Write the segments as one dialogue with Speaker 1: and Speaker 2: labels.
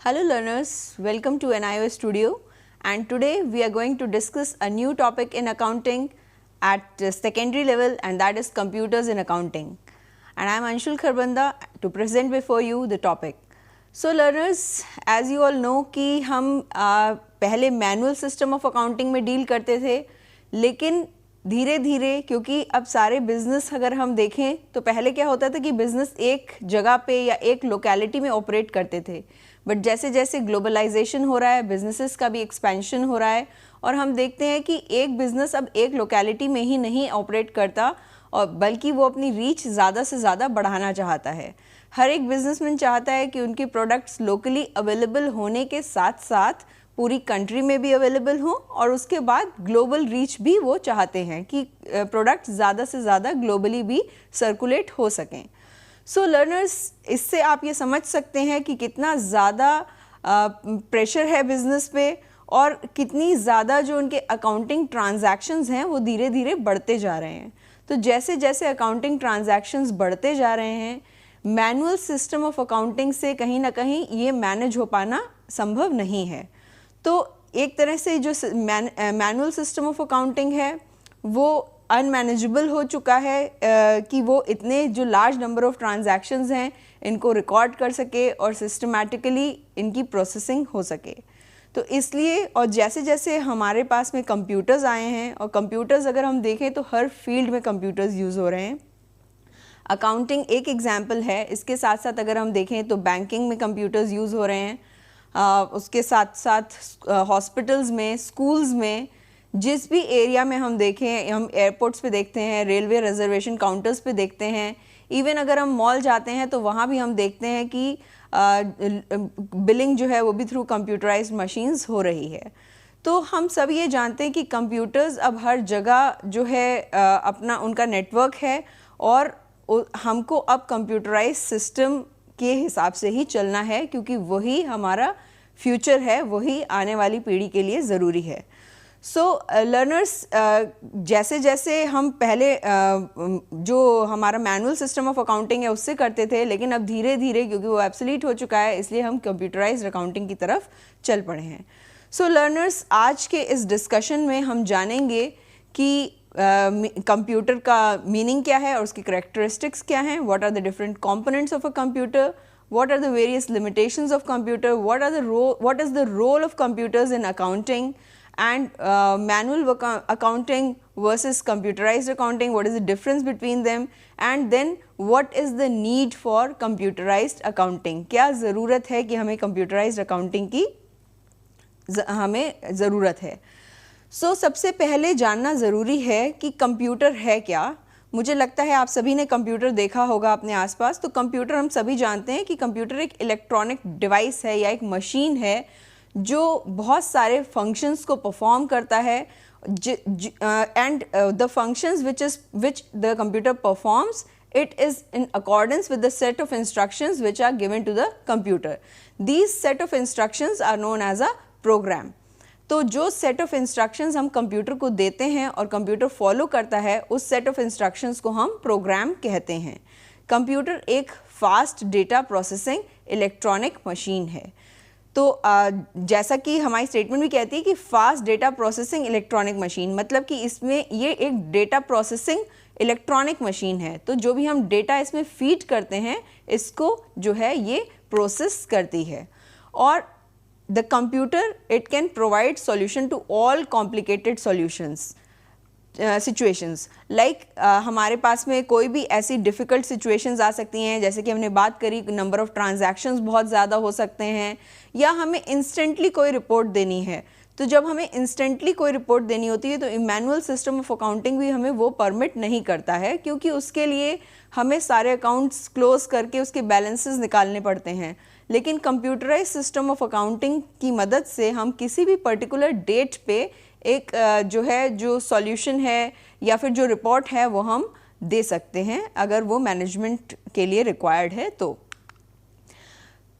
Speaker 1: Hello learners, welcome to NIOS Studio, and today we are going to discuss a new topic in accounting at secondary level, and that is computers in accounting. And I am Anshul Kharbanda to present before you the topic. So learners, as you all know कि हम पहले manual system of accounting में deal करते थे, लेकिन धीरे धीरे क्योंकि अब सारे बिजनेस अगर हम देखें तो पहले क्या होता था कि बिजनेस एक जगह पे या एक लोकेलिटी में ऑपरेट करते थे, बट जैसे जैसे ग्लोबलाइजेशन हो रहा है, बिजनेसेस का भी एक्सपेंशन हो रहा है और हम देखते हैं कि एक बिजनेस अब एक लोकेलिटी में ही नहीं ऑपरेट करता और बल्कि वो अपनी रीच ज़्यादा से ज़्यादा बढ़ाना चाहता है। हर एक बिजनेसमैन चाहता है कि उनके प्रोडक्ट्स लोकली अवेलेबल होने के साथ साथ पूरी कंट्री में भी अवेलेबल हो और उसके बाद ग्लोबल रीच भी वो चाहते हैं कि प्रोडक्ट्स ज़्यादा से ज़्यादा ग्लोबली भी सर्कुलेट हो सकें। सो लर्नर्स, इससे आप ये समझ सकते हैं कि कितना ज़्यादा प्रेशर है बिजनेस पे और कितनी ज़्यादा जो उनके अकाउंटिंग ट्रांजैक्शंस हैं वो धीरे धीरे बढ़ते जा रहे हैं। तो जैसे जैसे अकाउंटिंग ट्रांजैक्शंस बढ़ते जा रहे हैं, मैनुअल सिस्टम ऑफ अकाउंटिंग से कहीं ना कहीं ये मैनेज हो पाना संभव नहीं है। तो एक तरह से जो मैनुअल सिस्टम ऑफ अकाउंटिंग है वो अनमैनेजेबल हो चुका है कि वो इतने जो लार्ज नंबर ऑफ ट्रांजैक्शंस हैं इनको रिकॉर्ड कर सके और सिस्टमैटिकली इनकी प्रोसेसिंग हो सके। तो इसलिए और जैसे जैसे हमारे पास में कंप्यूटर्स आए हैं और कंप्यूटर्स अगर हम देखें तो हर फील्ड में कंप्यूटर्स यूज़ हो रहे हैं। अकाउंटिंग एक एग्जाम्पल है, इसके साथ साथ अगर हम देखें तो बैंकिंग में कंप्यूटर्स यूज़ हो रहे हैं, उसके साथ साथ हॉस्पिटल्स में, स्कूल्स में, जिस भी एरिया में हम देखें, हम एयरपोर्ट्स पे देखते हैं, रेलवे रिजर्वेशन काउंटर्स पे देखते हैं, इवन अगर हम मॉल जाते हैं तो वहाँ भी हम देखते हैं कि बिलिंग जो है वो भी थ्रू कंप्यूटराइज्ड मशीन्स हो रही है। तो हम सब ये जानते हैं कि कंप्यूटर्स अब हर जगह जो है अपना उनका नेटवर्क है और हमको अब कंप्यूटराइज्ड सिस्टम के हिसाब से ही चलना है क्योंकि वही हमारा फ्यूचर है, वही आने वाली पीढ़ी के लिए ज़रूरी है। सो लर्नर्स, जैसे जैसे हम पहले जो हमारा मैनुअल सिस्टम ऑफ अकाउंटिंग है उससे करते थे, लेकिन अब धीरे धीरे क्योंकि वो एब्सोल्यूट हो चुका है इसलिए हम कंप्यूटराइज्ड अकाउंटिंग की तरफ चल पड़े हैं। सो लर्नर्स, आज के इस डिस्कशन में हम जानेंगे कि कंप्यूटर का मीनिंग क्या है और उसकी करेक्टरिस्टिक्स क्या हैं, what are the different components of a computer, what are the various limitations of computer, what is the role of computers in accounting and manual accounting versus computerized accounting, what is the difference between them, and then what is the need for computerized accounting, क्या ज़रूरत है कि हमें computerized accounting की हमें ज़रूरत है। सो सबसे पहले जानना ज़रूरी है कि कंप्यूटर है क्या। मुझे लगता है आप सभी ने कंप्यूटर देखा होगा अपने आसपास। तो कंप्यूटर हम सभी जानते हैं कि कंप्यूटर एक इलेक्ट्रॉनिक डिवाइस है या एक मशीन है जो बहुत सारे फंक्शंस को परफॉर्म करता है and the functions which the computer performs, it is in accordance with the set of instructions which are given to the computer. These set of instructions are known as a program. तो जो set of instructions हम computer को देते हैं और computer follow करता है, उस सेट ऑफ इंस्ट्रक्शंस को हम प्रोग्राम कहते हैं। कंप्यूटर एक fast data processing electronic machine है। तो जैसा कि हमारी स्टेटमेंट भी कहती है कि fast data processing electronic machine, मतलब कि इसमें ये एक डेटा प्रोसेसिंग इलेक्ट्रॉनिक मशीन है। तो जो भी हम डेटा इसमें फीड करते हैं इसको जो है ये प्रोसेस करती है। और the computer, it can provide solution to all complicated situations like हमारे पास में कोई भी ऐसी difficult situations आ सकती हैं, जैसे कि हमने बात करी number of transactions बहुत ज़्यादा हो सकते हैं, या हमें instantly कोई रिपोर्ट देनी है। तो जब हमें instantly कोई रिपोर्ट देनी होती है तो मैनुअल सिस्टम ऑफ अकाउंटिंग भी हमें वो परमिट नहीं करता है, क्योंकि उसके लिए हमें सारे अकाउंट्स क्लोज करके उसके बैलेंसेस निकालने पड़ते हैं। लेकिन कंप्यूटराइज सिस्टम ऑफ अकाउंटिंग की मदद से हम किसी भी पर्टिकुलर डेट पे एक जो सॉल्यूशन है या फिर जो रिपोर्ट है वो हम दे सकते हैं अगर वो मैनेजमेंट के लिए रिक्वायर्ड है।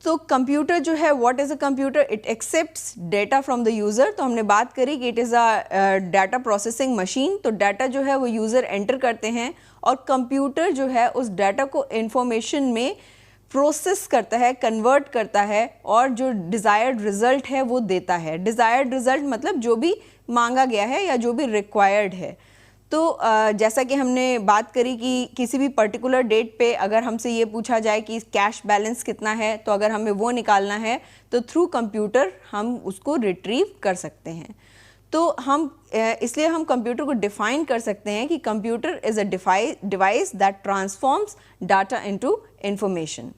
Speaker 1: तो कंप्यूटर जो है, what is a computer, it accepts data from the user. तो हमने बात करी कि it is a data processing machine. तो डाटा जो है वो यूज़र एंटर करते हैं और कंप्यूटर जो है उस डाटा को इंफॉर्मेशन में प्रोसेस करता है, कन्वर्ट करता है और जो डिज़ायर्ड रिज़ल्ट है वो देता है। डिज़ायर्ड रिज़ल्ट मतलब जो भी मांगा गया है या जो भी रिक्वायर्ड है। तो जैसा कि हमने बात करी कि किसी भी पर्टिकुलर डेट पे अगर हमसे ये पूछा जाए कि कैश बैलेंस कितना है, तो अगर हमें वो निकालना है तो थ्रू कंप्यूटर हम उसको रिट्रीव कर सकते हैं। तो हम इसलिए हम कंप्यूटर को डिफाइन कर सकते हैं कि computer is a device that transforms data into information.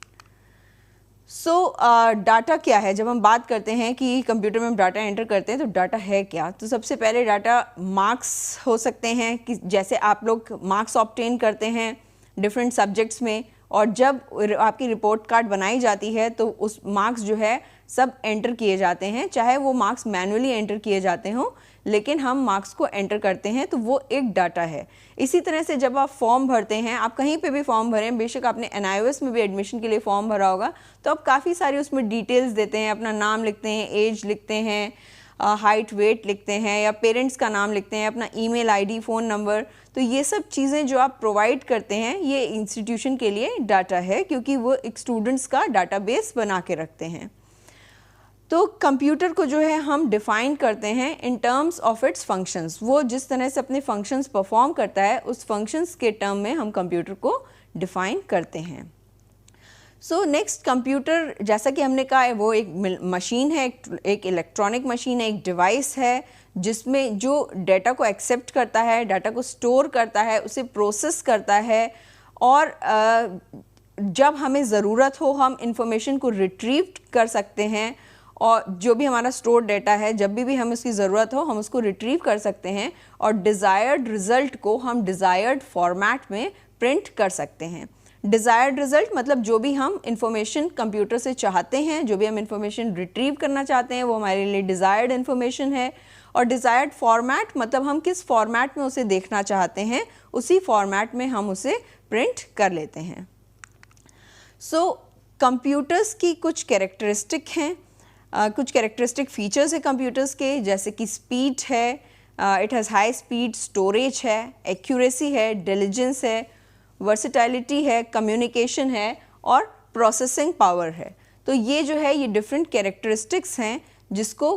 Speaker 1: So data क्या है? जब हम बात करते हैं कि कंप्यूटर में हम डाटा एंटर करते हैं तो डाटा है क्या? तो सबसे पहले डाटा मार्क्स हो सकते हैं कि जैसे आप लोग मार्क्स ऑब्टेन करते हैं डिफरेंट सब्जेक्ट्स में, और जब आपकी रिपोर्ट कार्ड बनाई जाती है तो उस मार्क्स जो है सब एंटर किए जाते हैं, चाहे वो मार्क्स मैनुअली एंटर किए जाते हों, लेकिन हम मार्क्स को एंटर करते हैं तो वो एक डाटा है। इसी तरह से जब आप फॉर्म भरते हैं, आप कहीं पे भी फॉर्म भरें, बेशक आपने NIOS में भी एडमिशन के लिए फॉर्म भरा होगा, तो आप काफ़ी सारी उसमें डिटेल्स देते हैं, अपना नाम लिखते हैं, एज लिखते हैं, हाइट वेट लिखते हैं, या पेरेंट्स का नाम लिखते हैं, अपना ईमेल आईडी, फ़ोन नंबर। तो ये सब चीज़ें जो आप प्रोवाइड करते हैं ये इंस्टीट्यूशन के लिए डाटा है, क्योंकि वो एक स्टूडेंट्स का डाटाबेस बना के रखते हैं। तो कंप्यूटर को जो है हम डिफ़ाइन करते हैं in terms of its functions. वो जिस तरह से अपने फंक्शंस परफॉर्म करता है उस फंक्शंस के टर्म में हम कंप्यूटर को डिफ़ाइन करते हैं। सो नेक्स्ट, कंप्यूटर जैसा कि हमने कहा है वो एक मशीन है, एक इलेक्ट्रॉनिक मशीन है, एक डिवाइस है जिसमें जो डाटा को एक्सेप्ट करता है, डाटा को स्टोर करता है, उसे प्रोसेस करता है, और जब हमें ज़रूरत हो हम इंफॉर्मेशन को रिट्रीव कर सकते हैं, और जो भी हमारा स्टोर डाटा है जब भी हमें उसकी ज़रूरत हो हम उसको रिट्रीव कर सकते हैं, और डिज़ायर्ड रिज़ल्ट को हम डिज़ायर्ड फॉर्मेट में प्रिंट कर सकते हैं। डिज़ायर्ड रिज़ल्ट मतलब जो भी हम इंफॉर्मेशन कंप्यूटर से चाहते हैं, जो भी हम इंफॉर्मेशन रिट्रीव करना चाहते हैं वो हमारे लिए डिज़ायर्ड इंफॉर्मेशन है। और डिज़ायर्ड फॉर्मेट मतलब हम किस फॉर्मेट में उसे देखना चाहते हैं, उसी फॉर्मेट में हम उसे प्रिंट कर लेते हैं। सो कंप्यूटर्स की कुछ कैरेक्टरिस्टिक हैं, कुछ कैरेक्टरिस्टिक फीचर्स है कंप्यूटर्स के, जैसे कि स्पीड है, it has high speed, storage है, एक्यूरेसी है, डिलीजेंस है, वर्सेटिलिटी है, कम्युनिकेशन है, और प्रोसेसिंग पावर है। तो ये जो है ये डिफरेंट कैरेक्टरिस्टिक्स हैं जिसको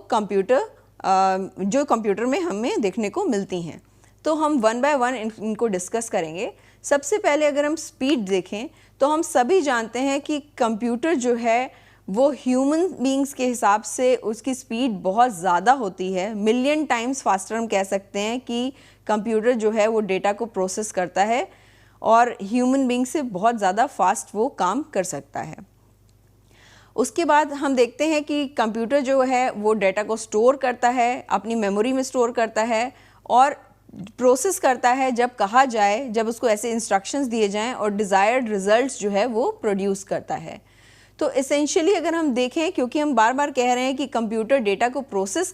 Speaker 1: जो कंप्यूटर में हमें देखने को मिलती हैं। तो हम वन बाय वन इनको डिस्कस करेंगे। सबसे पहले अगर हम स्पीड देखें तो हम सभी जानते हैं कि कंप्यूटर जो है वो ह्यूमन बींग्स के हिसाब से उसकी स्पीड बहुत ज़्यादा होती है, मिलियन टाइम्स फास्टर हम कह सकते हैं कि कंप्यूटर जो है वो डेटा को प्रोसेस करता है, और ह्यूमन बींग से बहुत ज़्यादा फास्ट वो काम कर सकता है। उसके बाद हम देखते हैं कि कंप्यूटर जो है वो डेटा को स्टोर करता है, अपनी मेमोरी में स्टोर करता है, और प्रोसेस करता है जब कहा जाए, जब उसको ऐसे इंस्ट्रक्शंस दिए जाएं, और डिज़ायर्ड रिजल्ट्स जो है वो प्रोड्यूस करता है। तो एसेंशियली अगर हम देखें, क्योंकि हम बार बार कह रहे हैं कि कंप्यूटर डेटा को प्रोसेस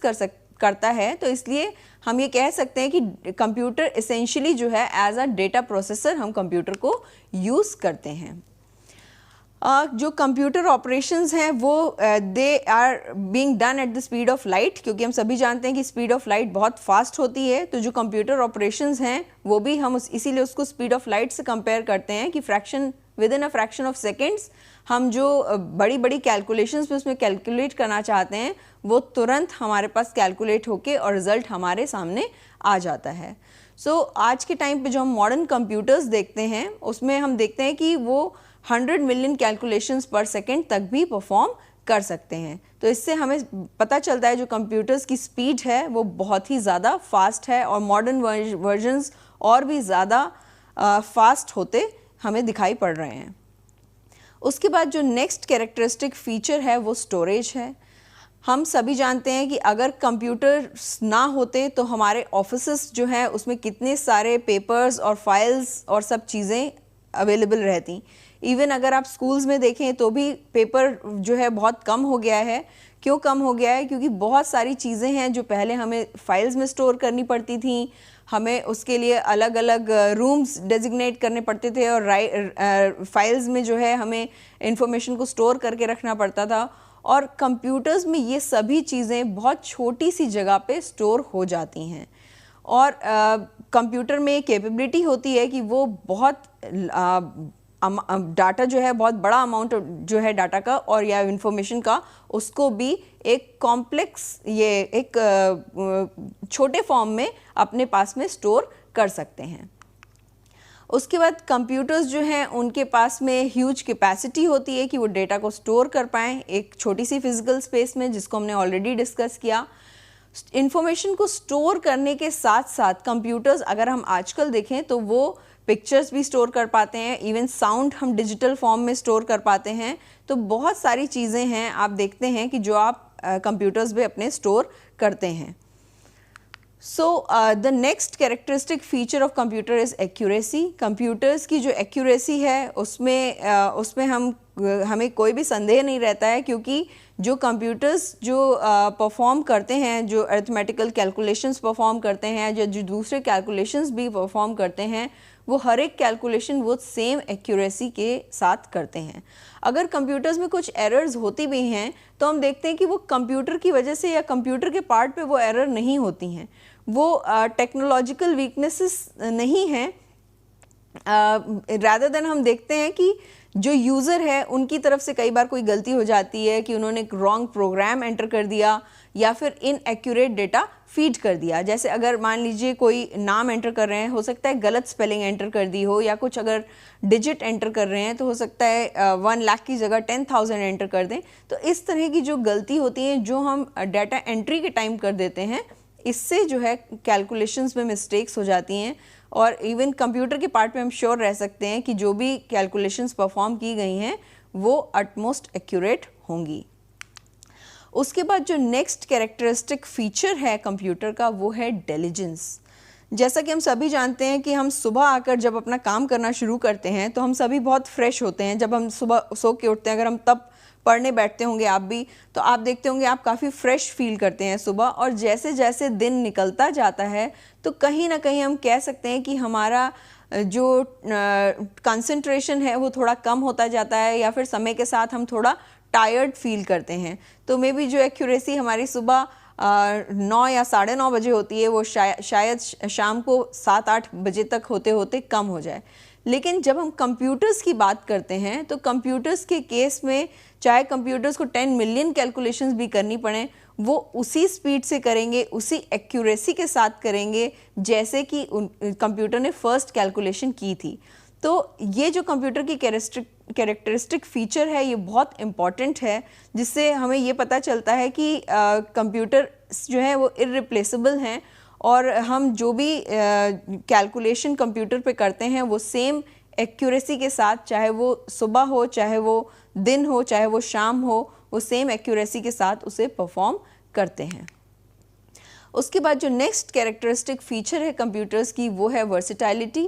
Speaker 1: करता है, तो इसलिए हम ये कह सकते हैं कि कंप्यूटर एसेंशियली जो है एज अ डेटा प्रोसेसर हम कंप्यूटर को यूज़ करते हैं। जो कंप्यूटर ऑपरेशंस हैं वो they are being done at the speed of light, क्योंकि हम सभी जानते हैं कि स्पीड ऑफ लाइट बहुत फास्ट होती है। तो जो कंप्यूटर ऑपरेशंस हैं वो भी हम इसीलिए उसको स्पीड ऑफ लाइट से कंपेयर करते हैं कि with in a fraction of seconds हम जो बड़ी बड़ी कैलकुलेशंस में उसमें कैलकुलेट करना चाहते हैं वो तुरंत हमारे पास कैलकुलेट होके और रिज़ल्ट हमारे सामने आ जाता है। सो आज के टाइम पे जो हम मॉडर्न कंप्यूटर्स देखते हैं उसमें हम देखते हैं कि वो 100 मिलियन कैलकुलेशंस पर सेकेंड तक भी परफॉर्म कर सकते हैं। तो इससे हमें पता चलता है जो कंप्यूटर्स की स्पीड है वो बहुत ही ज़्यादा फास्ट है, और मॉडर्न वर्जन्स और भी ज़्यादा फास्ट होते हमें दिखाई पड़ रहे हैं। उसके बाद जो नेक्स्ट कैरेक्टरिस्टिक फीचर है वो स्टोरेज है। हम सभी जानते हैं कि अगर कंप्यूटर्स ना होते तो हमारे ऑफिसेस जो हैं उसमें कितने सारे पेपर्स और फाइल्स और सब चीज़ें अवेलेबल रहती। इवन अगर आप स्कूल्स में देखें तो भी पेपर जो है बहुत कम हो गया है। क्यों कम हो गया है? क्योंकि बहुत सारी चीज़ें हैं जो पहले हमें फाइल्स में स्टोर करनी पड़ती थी, हमें उसके लिए अलग अलग रूम्स डेजिग्नेट करने पड़ते थे, और फाइल्स में जो है हमें इंफॉर्मेशन को स्टोर करके रखना पड़ता था। और कंप्यूटर्स में ये सभी चीज़ें बहुत छोटी सी जगह पे स्टोर हो जाती हैं, और कंप्यूटर में कैपेबिलिटी होती है कि वो बहुत डाटा जो है, बहुत बड़ा अमाउंट जो है डाटा का और या इंफॉर्मेशन का, उसको भी एक कॉम्प्लेक्स, ये एक छोटे फॉर्म में अपने पास में स्टोर कर सकते हैं। उसके बाद कंप्यूटर्स जो हैं उनके पास में ह्यूज कैपेसिटी होती है कि वो डेटा को स्टोर कर पाएँ एक छोटी सी फिजिकल स्पेस में, जिसको हमने ऑलरेडी डिस्कस किया। इंफॉर्मेशन को स्टोर करने के साथ साथ कंप्यूटर्स, अगर हम आजकल देखें तो वो पिक्चर्स भी स्टोर कर पाते हैं, इवन साउंड हम डिजिटल फॉर्म में स्टोर कर पाते हैं। तो बहुत सारी चीज़ें हैं आप देखते हैं कि जो आप कंप्यूटर्स पे अपने स्टोर करते हैं। So the next characteristic feature of computer is accuracy. Computers की जो एक्यूरेसी है उसमें हमें कोई भी संदेह नहीं रहता है, क्योंकि जो कंप्यूटर्स जो परफॉर्म करते हैं, जो अरिथमेटिकल कैलकुलेशंस परफॉर्म करते हैं, जो दूसरे कैलकुलेशंस भी परफॉर्म करते हैं, वो हर एक कैलकुलेशन वो सेम एक्यूरेसी के साथ करते हैं। अगर कंप्यूटर्स में कुछ एरर्स होती भी हैं तो हम देखते हैं कि वो कंप्यूटर की वजह से या कंप्यूटर के पार्ट पे वो एरर नहीं होती हैं, वो टेक्नोलॉजिकल वीकनेसेस नहीं हैं। रादर देन हम देखते हैं कि जो यूज़र है उनकी तरफ से कई बार कोई गलती हो जाती है कि उन्होंने एक रॉन्ग प्रोग्राम एंटर कर दिया या फिर इनएक्यूरेट डेटा फीड कर दिया। जैसे अगर मान लीजिए कोई नाम एंटर कर रहे हैं, हो सकता है गलत स्पेलिंग एंटर कर दी हो, या कुछ अगर डिजिट एंटर कर रहे हैं तो हो सकता है 1 लाख की जगह 10,000 एंटर कर दें। तो इस तरह की जो गलती होती है जो हम डाटा एंट्री के टाइम कर देते हैं, इससे जो है कैलकुलेशंस में मिस्टेक्स हो जाती हैं और इवन कंप्यूटर के पार्ट में हम श्योर रह सकते हैं कि जो भी कैलकुलेशंस परफॉर्म की गई हैं वो अटमोस्ट एक्यूरेट होंगी। उसके बाद जो नेक्स्ट कैरेक्टरिस्टिक फीचर है कंप्यूटर का वो है डिलिजेंस। जैसा कि हम सभी जानते हैं कि हम सुबह आकर जब अपना काम करना शुरू करते हैं तो हम सभी बहुत फ्रेश होते हैं। जब हम सुबह सो के उठते हैं, अगर हम तब पढ़ने बैठते होंगे आप भी, तो आप देखते होंगे आप काफ़ी फ्रेश फील करते हैं सुबह। और जैसे जैसे दिन निकलता जाता है तो कहीं ना कहीं हम कह सकते हैं कि हमारा जो कंसंट्रेशन है वो थोड़ा कम होता जाता है, या फिर समय के साथ हम थोड़ा टायर्ड फील करते हैं। तो मे बी जो एक्यूरेसी हमारी सुबह 9 या 9:30 बजे होती है वो शायद शाम को 7-8 बजे तक होते होते कम हो जाए। लेकिन जब हम कंप्यूटर्स की बात करते हैं तो कंप्यूटर्स के केस में चाहे कंप्यूटर्स को 10 मिलियन कैलकुलेशंस भी करनी पड़े, वो उसी स्पीड से करेंगे, उसी एक्यूरेसी के साथ करेंगे जैसे कि कंप्यूटर ने फर्स्ट कैलकुलेशन की थी। तो ये जो कंप्यूटर की कैरेक्टरिस्टिक फीचर है ये बहुत इम्पॉर्टेंट है, जिससे हमें ये पता चलता है कि कंप्यूटर जो है वो इररिप्लेसेबल हैं और हम जो भी कैलकुलेशन कंप्यूटर पे करते हैं वो सेम एक्यूरेसी के साथ, चाहे वो सुबह हो, चाहे वो दिन हो, चाहे वो शाम हो, वो सेम एक्यूरेसी के साथ उसे परफॉर्म करते हैं। उसके बाद जो नेक्स्ट कैरेक्टरिस्टिक फीचर है कंप्यूटर्स की वो है वर्सेटाइलिटी।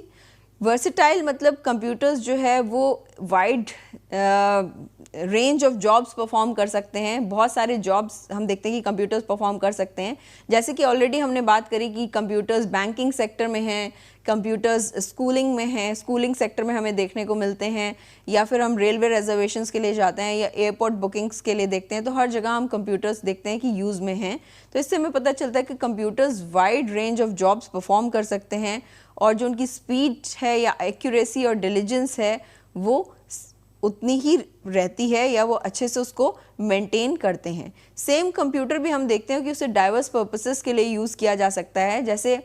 Speaker 1: वर्सेटाइल मतलब कंप्यूटर्स जो है वो wide range of jobs perform कर सकते हैं। बहुत सारे जॉब्स हम देखते हैं कि कंप्यूटर्स परफॉर्म कर सकते हैं। जैसे कि ऑलरेडी हमने बात करी कि कंप्यूटर्स बैंकिंग सेक्टर में हैं, कंप्यूटर्स स्कूलिंग में हैं, स्कूलिंग सेक्टर में हमें देखने को मिलते हैं, या फिर हम रेलवे रिजर्वेशंस के लिए जाते हैं या एयरपोर्ट बुकिंग्स के लिए देखते हैं, तो हर जगह हम कंप्यूटर्स देखते हैं कि यूज़ में हैं। तो इससे हमें पता चलता है कि computers wide range of jobs perform कर सकते हैं और जो उनकी स्पीड है या एक्यूरेसी और डिलीजेंस है वो उतनी ही रहती है या वो अच्छे से उसको मेंटेन करते हैं। सेम कंप्यूटर भी हम देखते हैं कि उसे डाइवर्स पर्पसेस के लिए यूज़ किया जा सकता है। जैसे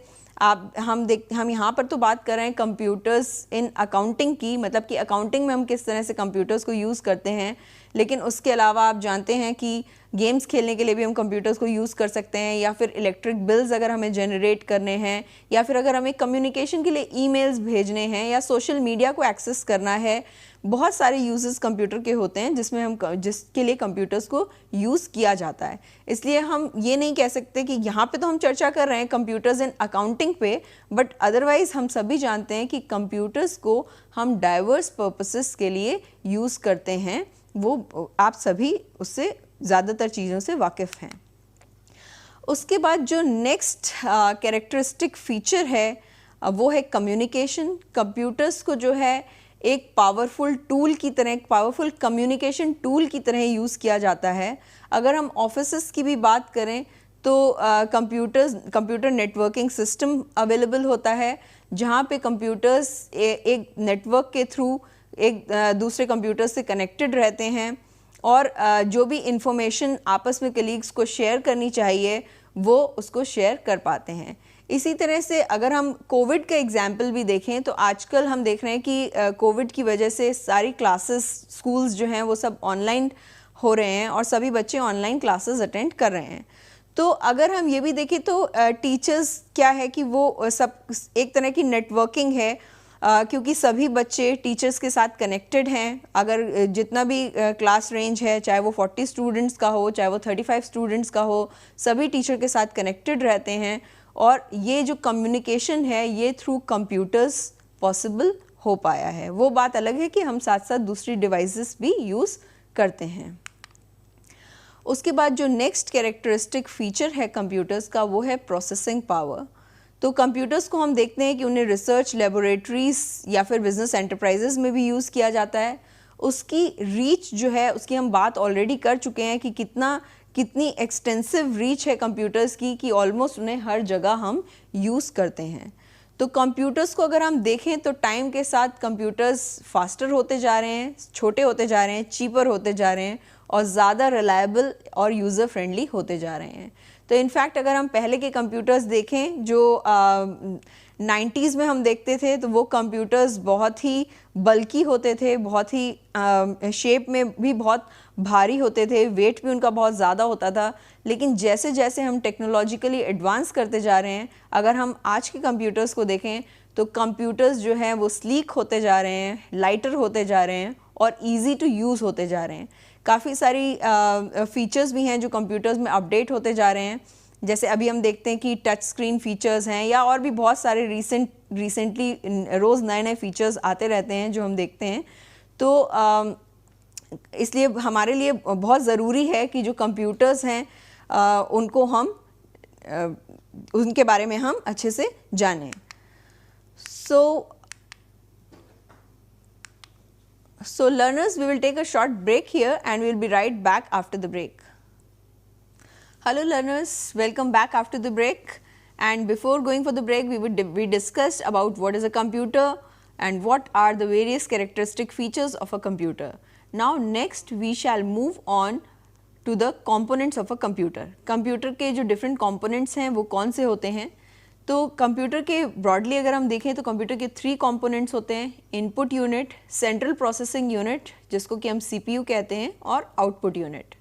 Speaker 1: हम यहाँ पर तो बात कर रहे हैं कंप्यूटर्स इन अकाउंटिंग की, मतलब कि अकाउंटिंग में हम किस तरह से कंप्यूटर्स को यूज़ करते हैं, लेकिन उसके अलावा आप जानते हैं कि गेम्स खेलने के लिए भी हम कंप्यूटर्स को यूज़ कर सकते हैं, या फिर इलेक्ट्रिक बिल्स अगर हमें जनरेट करने हैं, या फिर अगर हमें कम्युनिकेशन के लिए ईमेल्स भेजने हैं या सोशल मीडिया को एक्सेस करना है। बहुत सारे यूजेस कंप्यूटर के होते हैं जिसके लिए कंप्यूटर्स को यूज़ किया जाता है। इसलिए हम ये नहीं कह सकते कि यहाँ पे तो हम चर्चा कर रहे हैं कंप्यूटर्स इन अकाउंटिंग पे, बट अदरवाइज़ हम सभी जानते हैं कि कंप्यूटर्स को हम डाइवर्स पर्पसेस के लिए यूज़ करते हैं। वो आप सभी उससे ज़्यादातर चीज़ों से वाकिफ़ हैं। उसके बाद जो नेक्स्ट कैरेक्टरिस्टिक फीचर है वो है कम्युनिकेशन। कंप्यूटर्स को जो है एक पावरफुल टूल की तरह, एक पावरफुल कम्युनिकेशन टूल की तरह यूज़ किया जाता है। अगर हम ऑफिसेस की भी बात करें तो कंप्यूटर नेटवर्किंग सिस्टम अवेलेबल होता है, जहाँ पे कंप्यूटर्स एक नेटवर्क के थ्रू एक दूसरे कंप्यूटर से कनेक्टेड रहते हैं और जो भी इंफॉर्मेशन आपस में कलीग्स को शेयर करनी चाहिए वो उसको शेयर कर पाते हैं। इसी तरह से अगर हम कोविड का एग्जाम्पल भी देखें तो आजकल हम देख रहे हैं कि कोविड की वजह से सारी क्लासेस स्कूल्स जो हैं वो सब ऑनलाइन हो रहे हैं और सभी बच्चे ऑनलाइन क्लासेस अटेंड कर रहे हैं। तो अगर हम ये भी देखें तो टीचर्स क्या है कि वो सब एक तरह की नेटवर्किंग है, क्योंकि सभी बच्चे टीचर्स के साथ कनेक्टेड हैं। अगर जितना भी क्लास रेंज है, चाहे वो 40 स्टूडेंट्स का हो, चाहे वो 35 स्टूडेंट्स का हो, सभी टीचर के साथ कनेक्टेड रहते हैं और ये जो कम्युनिकेशन है ये थ्रू कंप्यूटर्स पॉसिबल हो पाया है। वो बात अलग है कि हम साथ साथ दूसरी डिवाइसेस भी यूज़ करते हैं। उसके बाद जो नेक्स्ट कैरेक्टरिस्टिक फीचर है कंप्यूटर्स का वो है प्रोसेसिंग पावर। तो कंप्यूटर्स को हम देखते हैं कि उन्हें रिसर्च लेबोरेटरीज या फिर बिजनेस एंटरप्राइजेज में भी यूज़ किया जाता है। उसकी रीच जो है उसकी हम बात ऑलरेडी कर चुके हैं कि कितनी एक्सटेंसिव रीच है कंप्यूटर्स की कि ऑलमोस्ट उन्हें हर जगह हम यूज़ करते हैं। तो कंप्यूटर्स को अगर हम देखें तो टाइम के साथ कंप्यूटर्स फास्टर होते जा रहे हैं, छोटे होते जा रहे हैं, चीपर होते जा रहे हैं और ज़्यादा रिलायबल और यूज़र फ्रेंडली होते जा रहे हैं। तो इनफैक्ट अगर हम पहले के कंप्यूटर्स देखें जो 90s में हम देखते थे तो वो कंप्यूटर्स बहुत ही बल्की होते थे, बहुत ही शेप में भी बहुत भारी होते थे, वेट भी उनका बहुत ज़्यादा होता था। लेकिन जैसे जैसे हम टेक्नोलॉजिकली एडवांस करते जा रहे हैं, अगर हम आज के कंप्यूटर्स को देखें तो कंप्यूटर्स जो हैं वो स्लीक होते जा रहे हैं, लाइटर होते जा रहे हैं और ईजी टू यूज़ होते जा रहे हैं। काफ़ी सारी फीचर्स भी हैं जो कंप्यूटर्स में अपडेट होते जा रहे हैं। जैसे अभी हम देखते हैं कि टच स्क्रीन फीचर्स हैं या और भी बहुत सारे रिसेंटली रोज़ नए नए फीचर्स आते रहते हैं जो हम देखते हैं। तो इसलिए हमारे लिए बहुत ज़रूरी है कि जो कंप्यूटर्स हैं उनको हम उनके बारे में हम अच्छे से जानें। So learners, we will take a short break here and we will be right back after the break. Hello learners, welcome back after the break, and before going for the break we discussed about what is a computer and what are the various characteristic features of a computer. Now next we shall move on to the components of a computer. Computer के जो different components हैं वो कौन से होते हैं? तो computer के ब्रॉडली अगर हम देखें तो कंप्यूटर के 3 कंपोनेंट्स होते हैं, input unit, central processing unit जिसको कि हम सीपीयू कहते हैं और output unit.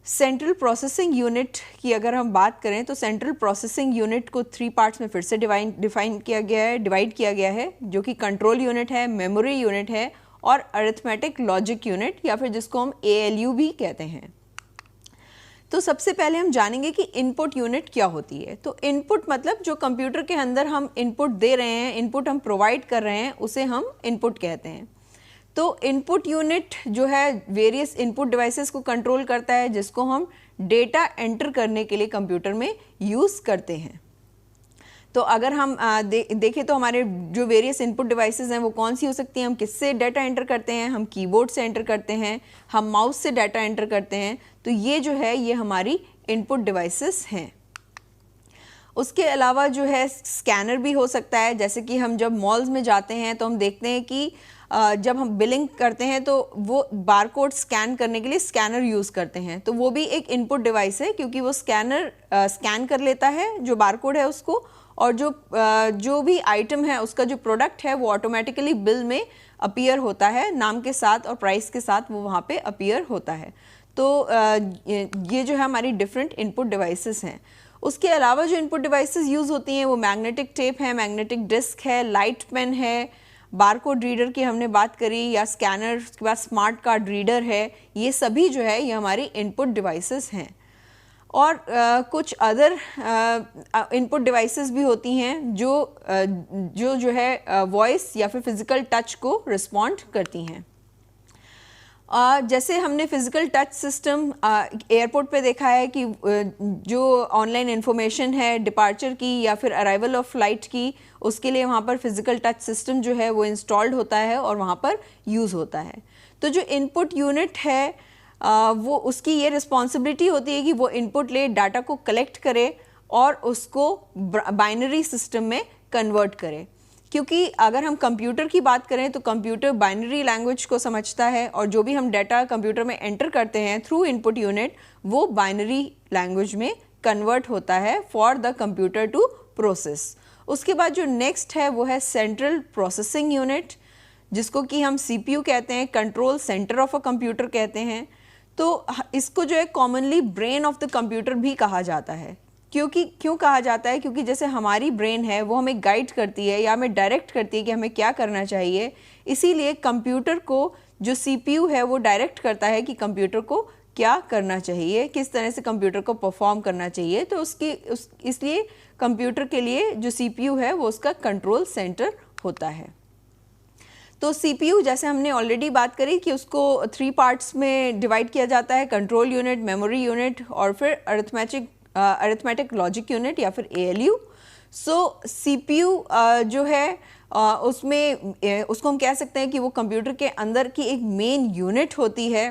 Speaker 1: Central processing unit की अगर हम बात करें तो सेंट्रल प्रोसेसिंग यूनिट को 3 पार्ट्स में फिर से डिवाइड किया गया है जो कि कंट्रोल यूनिट है, मेमोरी यूनिट है और अरिथमेटिक लॉजिक यूनिट या फिर जिसको हम ALU भी कहते हैं। तो सबसे पहले हम जानेंगे कि इनपुट यूनिट क्या होती है। तो इनपुट मतलब जो कंप्यूटर के अंदर हम इनपुट दे रहे हैं, इनपुट हम प्रोवाइड कर रहे हैं, उसे हम इनपुट कहते हैं। तो इनपुट यूनिट जो है वेरियस इनपुट डिवाइसेस को कंट्रोल करता है जिसको हम डेटा एंटर करने के लिए कंप्यूटर में यूज़ करते हैं। तो अगर हम देखें तो हमारे जो वेरियस इनपुट डिवाइसेस हैं वो कौन सी हो सकती हैं। हम किससे डाटा एंटर करते हैं? हम कीबोर्ड से एंटर करते हैं, हम माउस से डाटा एंटर करते हैं। तो ये जो है ये हमारी इनपुट डिवाइसेस हैं। उसके अलावा जो है स्कैनर भी हो सकता है। जैसे कि हम जब मॉल्स में जाते हैं तो हम देखते हैं कि जब हम बिलिंग करते हैं तो वो बारकोड स्कैन करने के लिए स्कैनर यूज़ करते हैं। तो वो भी एक इनपुट डिवाइस है क्योंकि वो स्कैनर स्कैन कर लेता है जो बारकोड है उसको, और जो भी आइटम है उसका जो प्रोडक्ट है वो ऑटोमेटिकली बिल में अपीयर होता है, नाम के साथ और प्राइस के साथ वो वहाँ पे अपीयर होता है। तो ये जो है हमारी डिफरेंट इनपुट डिवाइसेस हैं। उसके अलावा जो इनपुट डिवाइसेस यूज़ होती हैं वो मैग्नेटिक टेप है, मैग्नेटिक डिस्क है, लाइट पेन है, बारकोड रीडर की हमने बात करी, या स्कैनर, उसके बाद स्मार्ट कार्ड रीडर है। ये सभी जो है ये हमारी इनपुट डिवाइसेस हैं। और कुछ अदर इनपुट डिवाइसेस भी होती हैं जो है वॉइस या फिर फिज़िकल टच को रिस्पॉन्ड करती हैं। जैसे हमने फ़िज़िकल टच सिस्टम एयरपोर्ट पे देखा है कि जो ऑनलाइन इन्फॉर्मेशन है डिपार्चर की या फिर अराइवल ऑफ फ़्लाइट की, उसके लिए वहाँ पर फ़िज़िकल टच सिस्टम जो है वो इंस्टॉल्ड होता है और वहाँ पर यूज़ होता है। तो जो इनपुट यूनिट है वो उसकी ये रिस्पॉन्सिबिलिटी होती है कि वो इनपुट ले, डाटा को कलेक्ट करे और उसको बाइनरी सिस्टम में कन्वर्ट करे। क्योंकि अगर हम कंप्यूटर की बात करें तो कंप्यूटर बाइनरी लैंग्वेज को समझता है और जो भी हम डाटा कंप्यूटर में एंटर करते हैं थ्रू इनपुट यूनिट वो बाइनरी लैंग्वेज में कन्वर्ट होता है for the computer to process. उसके बाद जो नेक्स्ट है वो है सेंट्रल प्रोसेसिंग यूनिट, जिसको कि हम CPU कहते हैं, control centre of a computer कहते हैं। तो इसको जो है commonly brain of the computer भी कहा जाता है। क्यों कहा जाता है? क्योंकि जैसे हमारी ब्रेन है वो हमें गाइड करती है या हमें डायरेक्ट करती है कि हमें क्या करना चाहिए, इसीलिए कंप्यूटर को जो CPU है वो डायरेक्ट करता है कि कंप्यूटर को क्या करना चाहिए, किस तरह से कंप्यूटर को परफॉर्म करना चाहिए। तो इसलिए कंप्यूटर के लिए जो CPU है वो उसका कंट्रोल सेंटर होता है। तो CPU जैसे हमने ऑलरेडी बात करी कि उसको 3 पार्ट्स में डिवाइड किया जाता है, कंट्रोल यूनिट, मेमोरी यूनिट और फिर अरिथमेटिक लॉजिक यूनिट या फिर ALU। सो CPU जो है उसमें उसको हम कह सकते हैं कि वो कंप्यूटर के अंदर की एक मेन यूनिट होती है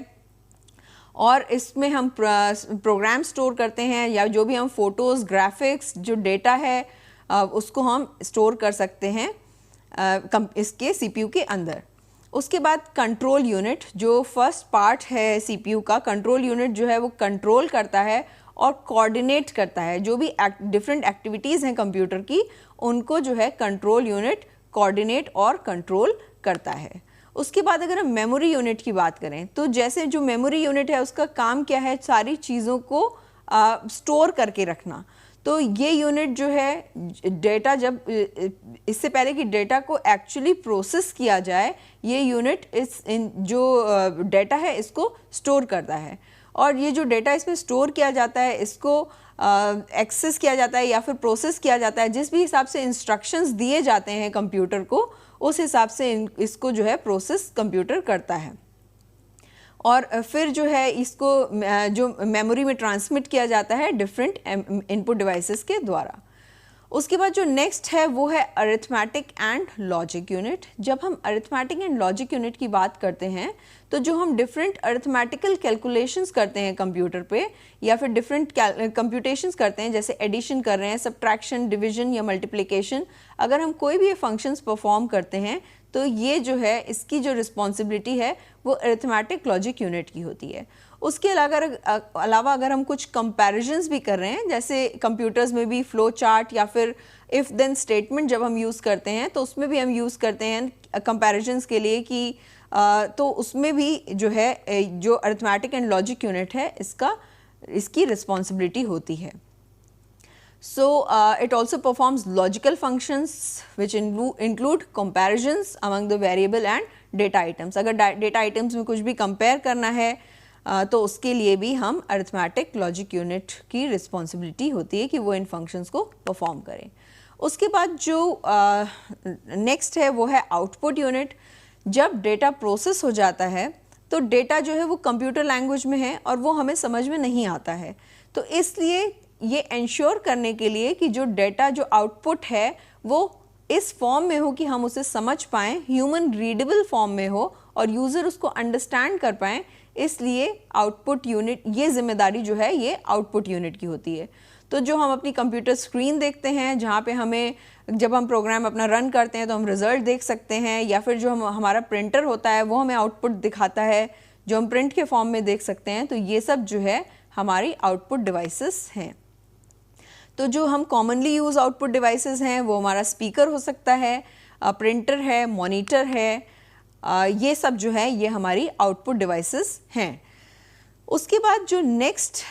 Speaker 1: और इसमें हम प्रोग्राम स्टोर करते हैं या जो भी हम फोटोज़, ग्राफिक्स, जो डेटा है उसको हम स्टोर कर सकते हैं इसके CPU के अंदर। उसके बाद कंट्रोल यूनिट जो फर्स्ट पार्ट है CPU का, कंट्रोल यूनिट जो है वो कंट्रोल करता है और कोऑर्डिनेट करता है। जो भी डिफरेंट एक्टिविटीज़ हैं कंप्यूटर की उनको जो है कंट्रोल यूनिट कोऑर्डिनेट और कंट्रोल करता है। उसके बाद अगर हम मेमोरी यूनिट की बात करें तो जैसे जो मेमोरी यूनिट है उसका काम क्या है, सारी चीज़ों को स्टोर करके रखना। तो ये यूनिट जो है डेटा जब इससे पहले कि डेटा को एक्चुअली प्रोसेस किया जाए, ये यूनिट जो डेटा है इसको स्टोर करता है और ये जो डेटा इसमें स्टोर किया जाता है इसको एक्सेस किया जाता है या फिर प्रोसेस किया जाता है। जिस भी हिसाब से इंस्ट्रक्शंस दिए जाते हैं कंप्यूटर को उस हिसाब से इसको जो है प्रोसेस कंप्यूटर करता है और फिर जो है इसको जो मेमोरी में ट्रांसमिट किया जाता है डिफरेंट इनपुट डिवाइसेस के द्वारा। उसके बाद जो नेक्स्ट है वो है अरिथमेटिक एंड लॉजिक यूनिट। जब हम अरिथमेटिक एंड लॉजिक यूनिट की बात करते हैं तो जो हम डिफरेंट अरिथमेटिकल कैलकुलेशंस करते हैं कंप्यूटर पे या फिर डिफरेंट कंप्यूटेशंस करते हैं, जैसे एडिशन कर रहे हैं, सब्ट्रैक्शन, डिवीजन या मल्टीप्लिकेशन, अगर हम कोई भी ये फंक्शंस परफॉर्म करते हैं तो ये जो है इसकी जो रिस्पॉन्सिबिलिटी है वो अरिथमेटिक लॉजिक यूनिट की होती है। उसके अलावा अगर हम कुछ कंपैरिजंस भी कर रहे हैं, जैसे कंप्यूटर्स में भी फ्लो चार्ट या फिर इफ़ देन स्टेटमेंट जब हम यूज़ करते हैं तो उसमें भी हम यूज़ करते हैं कंपैरिजंस के लिए कि तो उसमें भी जो है जो अरिथमेटिक एंड लॉजिक यूनिट है इसकी रिस्पॉन्सिबिलिटी होती है। So it also performs logical functions which include comparisons among the variable and data items। अगर data items में कुछ भी compare करना है तो उसके लिए भी हम arithmetic logic unit की responsibility होती है कि वो इन functions को perform करें। उसके बाद जो next है वो है output unit। जब data process हो जाता है तो data जो है वो computer language में है और वो हमें समझ में नहीं आता है, तो इसलिए ये इंश्योर करने के लिए कि जो डेटा जो आउटपुट है वो इस फॉर्म में हो कि हम उसे समझ पाएँ, ह्यूमन रीडेबल फॉर्म में हो और यूज़र उसको अंडरस्टैंड कर पाएँ, इसलिए आउटपुट यूनिट ये जिम्मेदारी जो है ये आउटपुट यूनिट की होती है। तो जो हम अपनी कंप्यूटर स्क्रीन देखते हैं जहाँ पे हमें जब हम प्रोग्राम अपना रन करते हैं तो हम रिज़ल्ट देख सकते हैं, या फिर जो हमारा प्रिंटर होता है वो हमें आउटपुट दिखाता है जो हम प्रिंट के फॉर्म में देख सकते हैं, तो ये सब जो है हमारी आउटपुट डिवाइसेस हैं। तो जो हम कॉमनली यूज़ आउटपुट डिवाइसेस हैं वो हमारा स्पीकर हो सकता है, प्रिंटर है, मॉनिटर है, ये सब जो है ये हमारी आउटपुट डिवाइसेस हैं। उसके बाद जो नेक्स्ट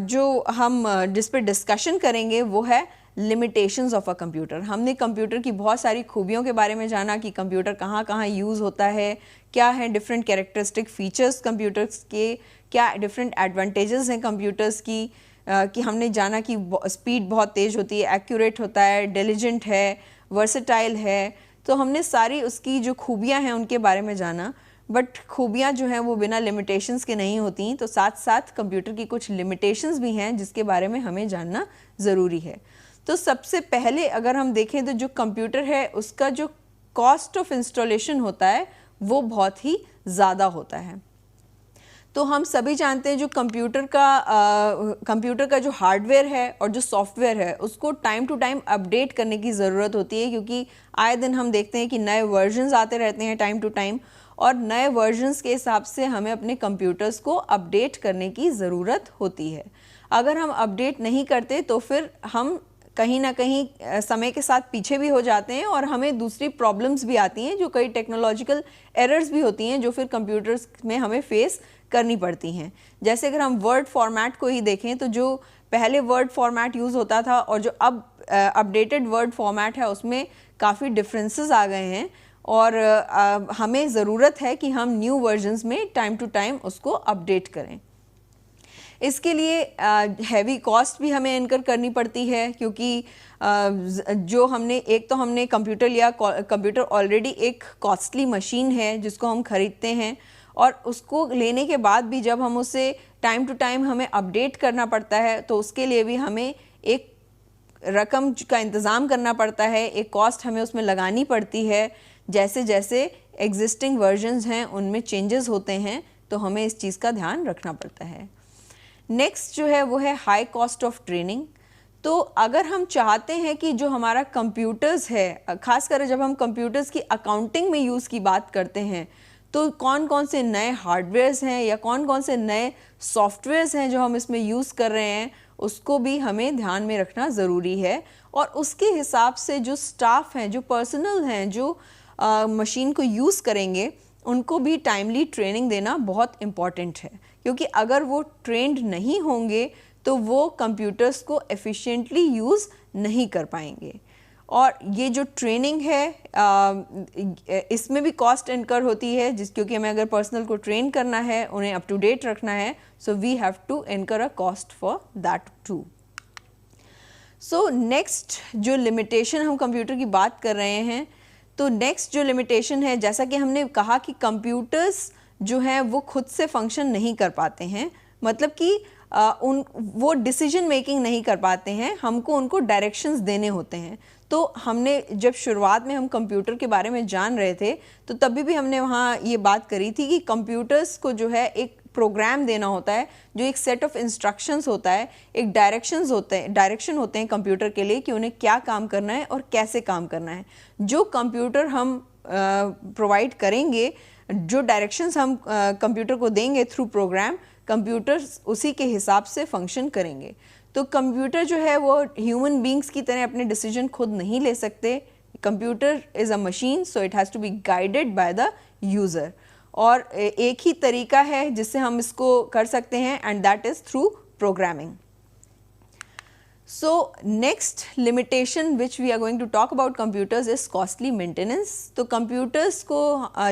Speaker 1: जो हम जिस पर डिस्कशन करेंगे वो है लिमिटेशंस ऑफ अ कंप्यूटर। हमने कंप्यूटर की बहुत सारी खूबियों के बारे में जाना कि कंप्यूटर कहाँ कहाँ यूज़ होता है, क्या है डिफरेंट कैरेक्टरिस्टिक फीचर्स कंप्यूटर्स के, क्या डिफरेंट एडवांटेजेस हैं कंप्यूटर्स की, कि हमने जाना कि स्पीड बहुत तेज़ होती है, एक्यूरेट होता है, डिलीजेंट है, वर्सेटाइल है, तो हमने सारी उसकी जो खूबियाँ हैं उनके बारे में जाना। बट खूबियाँ जो हैं वो बिना लिमिटेशंस के नहीं होती, तो साथ साथ कंप्यूटर की कुछ लिमिटेशंस भी हैं जिसके बारे में हमें जानना ज़रूरी है। तो सबसे पहले अगर हम देखें तो जो कंप्यूटर है उसका जो कॉस्ट ऑफ इंस्टॉलेशन होता है वो बहुत ही ज़्यादा होता है। तो हम सभी जानते हैं जो कंप्यूटर का जो हार्डवेयर है और जो सॉफ्टवेयर है उसको टाइम टू टाइम अपडेट करने की ज़रूरत होती है, क्योंकि आए दिन हम देखते हैं कि नए वर्जन्स आते रहते हैं टाइम टू टाइम, और नए वर्जन्स के हिसाब से हमें अपने कंप्यूटर्स को अपडेट करने की ज़रूरत होती है। अगर हम अपडेट नहीं करते तो फिर हम कहीं ना कहीं समय के साथ पीछे भी हो जाते हैं और हमें दूसरी प्रॉब्लम्स भी आती हैं, जो कई टेक्नोलॉजिकल एरर्स भी होती हैं जो फिर कंप्यूटर्स में हमें फेस करनी पड़ती हैं। जैसे अगर हम वर्ड फॉर्मेट को ही देखें तो जो पहले वर्ड फॉर्मेट यूज़ होता था और जो अब अपडेटेड वर्ड फॉर्मेट है उसमें काफ़ी डिफरेंसेस आ गए हैं, और हमें ज़रूरत है कि हम न्यू वर्जन्स में टाइम टू टाइम उसको अपडेट करें। इसके लिए हैवी कॉस्ट भी हमें इनकर करनी पड़ती है, क्योंकि जो हमने कंप्यूटर लिया, कंप्यूटर ऑलरेडी एक कॉस्टली मशीन है जिसको हम ख़रीदते हैं, और उसको लेने के बाद भी जब हम उसे टाइम टू टाइम हमें अपडेट करना पड़ता है तो उसके लिए भी हमें एक रकम का इंतज़ाम करना पड़ता है, एक कॉस्ट हमें उसमें लगानी पड़ती है। जैसे जैसे एग्जिस्टिंग वर्जन्स हैं उनमें चेंजेस होते हैं तो हमें इस चीज़ का ध्यान रखना पड़ता है। नेक्स्ट जो है वो है हाई कॉस्ट ऑफ ट्रेनिंग। तो अगर हम चाहते हैं कि जो हमारा कंप्यूटर्स है, खासकर जब हम कंप्यूटर्स की अकाउंटिंग में यूज़ की बात करते हैं, तो कौन कौन से नए हार्डवेयर्स हैं या कौन कौन से नए सॉफ्टवेयर्स हैं जो हम इसमें यूज़ कर रहे हैं, उसको भी हमें ध्यान में रखना ज़रूरी है। और उसके हिसाब से जो स्टाफ हैं, जो पर्सनल हैं, जो मशीन को यूज़ करेंगे, उनको भी टाइमली ट्रेनिंग देना बहुत इम्पॉर्टेंट है, क्योंकि अगर वो ट्रेंड नहीं होंगे तो वो कंप्यूटर्स को एफिशिएंटली यूज़ नहीं कर पाएंगे। और ये जो ट्रेनिंग है इसमें भी कॉस्ट इनकर होती है, क्योंकि हमें अगर पर्सनल को ट्रेन करना है, उन्हें अप टू डेट रखना है, so we have to incur a cost for that too. So next जो लिमिटेशन हम कंप्यूटर की बात कर रहे हैं, तो नेक्स्ट जो लिमिटेशन है, जैसा कि हमने कहा कि कंप्यूटर्स जो हैं वो खुद से फंक्शन नहीं कर पाते हैं, मतलब कि वो डिसीजन मेकिंग नहीं कर पाते हैं, हमको उनको डायरेक्शंस देने होते हैं। तो हमने जब शुरुआत में हम कंप्यूटर के बारे में जान रहे थे तो तभी भी हमने वहाँ ये बात करी थी कि कंप्यूटर्स को जो है एक प्रोग्राम देना होता है, जो एक सेट ऑफ इंस्ट्रक्शंस होता है, एक डायरेक्शन होते हैं कंप्यूटर के लिए कि उन्हें क्या काम करना है और कैसे काम करना है। जो कंप्यूटर हम प्रोवाइड करेंगे, जो डायरेक्शंस हम कंप्यूटर को देंगे थ्रू प्रोग्राम, कंप्यूटर उसी के हिसाब से फंक्शन करेंगे। तो कंप्यूटर जो है वो ह्यूमन बींग्स की तरह अपने डिसीजन खुद नहीं ले सकते। Computer is a machine, so it has to be guided by the user. और एक ही तरीका है जिससे हम इसको कर सकते हैं, and that is through programming. So next limitation which we are going to talk about computers is costly maintenance। तो computers को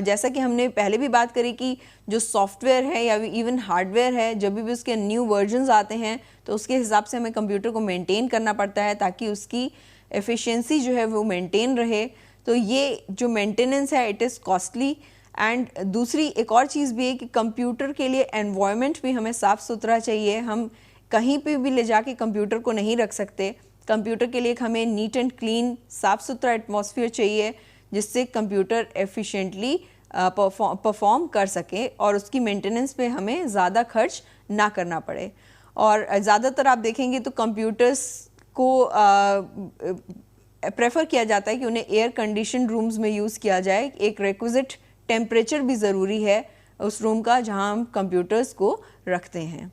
Speaker 1: जैसा कि हमने पहले भी बात करी कि जो सॉफ्टवेयर है या इवन हार्डवेयर है, जब भी उसके न्यू वर्जन्स आते हैं तो उसके हिसाब से हमें कंप्यूटर को मेंटेन करना पड़ता है ताकि उसकी एफिशिएंसी जो है वो मेंटेन रहे। तो ये जो मेंटेनेंस है इट इज़ कॉस्टली। एंड दूसरी एक और चीज़ भी है कि कंप्यूटर के लिए एनवायरनमेंट भी हमें साफ़ सुथरा चाहिए। हम कहीं पे भी ले जाके कंप्यूटर को नहीं रख सकते। कंप्यूटर के लिए हमें नीट एंड क्लीन, साफ़ सुथरा एटमॉस्फेयर चाहिए जिससे कंप्यूटर एफिशिएंटली परफॉर्म कर सके और उसकी मेंटेनेंस पे हमें ज़्यादा खर्च ना करना पड़े। और ज़्यादातर आप देखेंगे तो कंप्यूटर्स को प्रेफर किया जाता है कि उन्हें एयर कंडीशन रूम्स में यूज़ किया जाए। एक रिक्विजिट टेम्परेचर भी ज़रूरी है उस रूम का जहाँ हम कंप्यूटर्स को रखते हैं।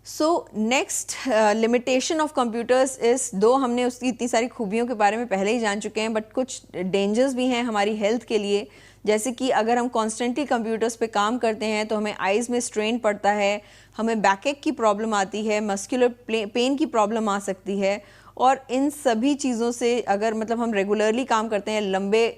Speaker 1: So next limitation of computers is, दो हमने उसकी इतनी सारी खूबियों के बारे में पहले ही जान चुके हैं, बट कुछ डेंजर्स भी हैं हमारी हेल्थ के लिए। जैसे कि अगर हम कॉन्स्टेंटली कंप्यूटर्स पे काम करते हैं तो हमें आइज़ में स्ट्रेन पड़ता है, हमें बैकएक की प्रॉब्लम आती है, मस्कुलर पेन की प्रॉब्लम आ सकती है। और इन सभी चीज़ों से अगर मतलब हम रेगुलरली काम करते हैं, लंबे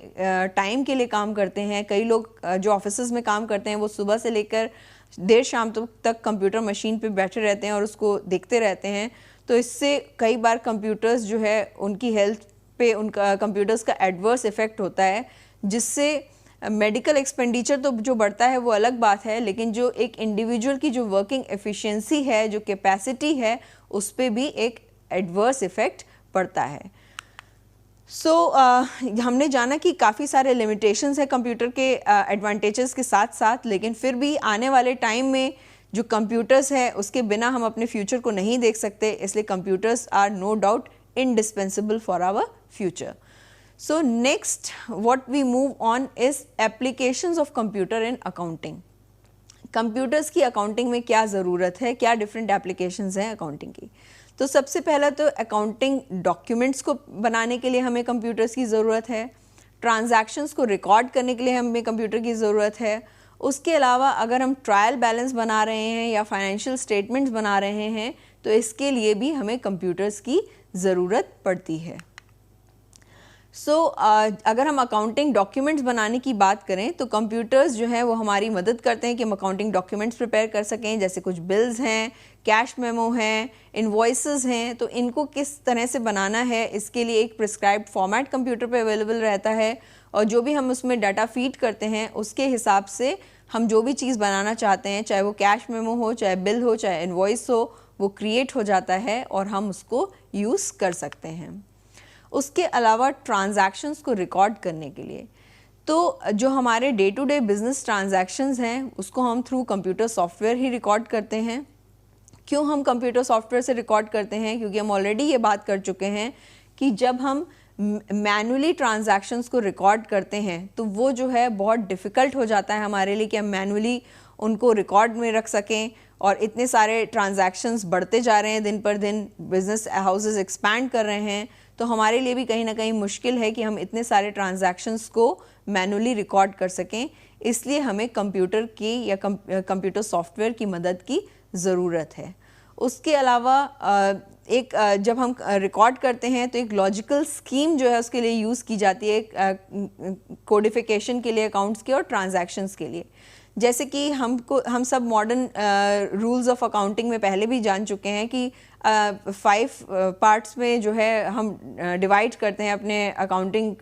Speaker 1: टाइम के लिए काम करते हैं, कई लोग जो ऑफिसेज़ में काम करते हैं वो सुबह से लेकर देर शाम तक कंप्यूटर मशीन पे बैठे रहते हैं और उसको देखते रहते हैं, तो इससे कई बार कंप्यूटर्स जो है उनकी हेल्थ पे उनका कंप्यूटर्स का एडवर्स इफ़ेक्ट होता है, जिससे मेडिकल एक्सपेंडिचर तो जो बढ़ता है वो अलग बात है, लेकिन जो एक इंडिविजुअल की जो वर्किंग एफिशिएंसी है, जो कैपेसिटी है, उस पर भी एक एडवर्स इफ़ेक्ट पड़ता है। हमने जाना कि काफ़ी सारे लिमिटेशंस है कंप्यूटर के एडवांटेजेस के साथ साथ, लेकिन फिर भी आने वाले टाइम में जो कंप्यूटर्स है उसके बिना हम अपने फ्यूचर को नहीं देख सकते, इसलिए computers are no doubt indispensable for our future. So next what we move on is applications of computer in accounting. Computers की अकाउंटिंग में क्या ज़रूरत है, क्या डिफरेंट एप्लीकेशंस हैं अकाउंटिंग की। तो सबसे पहला तो अकाउंटिंग डॉक्यूमेंट्स को बनाने के लिए हमें कंप्यूटर्स की ज़रूरत है, ट्रांजैक्शंस को रिकॉर्ड करने के लिए हमें कंप्यूटर की ज़रूरत है। उसके अलावा अगर हम ट्रायल बैलेंस बना रहे हैं या फाइनेंशियल स्टेटमेंट्स बना रहे हैं तो इसके लिए भी हमें कंप्यूटर्स की ज़रूरत पड़ती है। अगर हम अकाउंटिंग डॉक्यूमेंट्स बनाने की बात करें तो कंप्यूटर्स जो हैं वो हमारी मदद करते हैं कि हम अकाउंटिंग डॉक्यूमेंट्स प्रिपेयर कर सकें, जैसे कुछ बिल्स हैं, कैश मेमो हैं, इनवॉइसेस हैं। तो इनको किस तरह से बनाना है इसके लिए एक प्रिस्क्राइब्ड फॉर्मेट कंप्यूटर पे अवेलेबल रहता है, और जो भी हम उसमें डाटा फीड करते हैं उसके हिसाब से हम जो भी चीज़ बनाना चाहते हैं, चाहे वो कैश मेमो हो, चाहे बिल हो, चाहे इनवॉइस हो, वो क्रिएट हो जाता है और हम उसको यूज़ कर सकते हैं। उसके अलावा ट्रांजैक्शंस को रिकॉर्ड करने के लिए तो जो हमारे day to day business transactions हैं उसको हम थ्रू कंप्यूटर सॉफ्टवेयर ही रिकॉर्ड करते हैं। क्यों हम कंप्यूटर सॉफ्टवेयर से रिकॉर्ड करते हैं? क्योंकि हम ऑलरेडी ये बात कर चुके हैं कि जब हम मैनुअली ट्रांजैक्शंस को रिकॉर्ड करते हैं तो वो जो है बहुत डिफ़िकल्ट हो जाता है हमारे लिए कि हम मैनुअली उनको रिकॉर्ड में रख सकें, और इतने सारे ट्रांजैक्शंस बढ़ते जा रहे हैं दिन पर दिन, बिजनेस हाउसेस एक्सपैंड कर रहे हैं, तो हमारे लिए भी कहीं ना कहीं मुश्किल है कि हम इतने सारे ट्रांजैक्शंस को मैनुअली रिकॉर्ड कर सकें। इसलिए हमें कंप्यूटर की या कंप्यूटर सॉफ्टवेयर की मदद की ज़रूरत है। उसके अलावा जब हम रिकॉर्ड करते हैं तो एक लॉजिकल स्कीम जो है उसके लिए यूज़ की जाती है कोडिफिकेशन के लिए अकाउंट्स के और ट्रांजैक्शंस के लिए। जैसे कि हम सब मॉडर्न रूल्स ऑफ अकाउंटिंग में पहले भी जान चुके हैं कि 5 पार्ट्स में जो है हम डिवाइड करते हैं अपने अकाउंटिंग,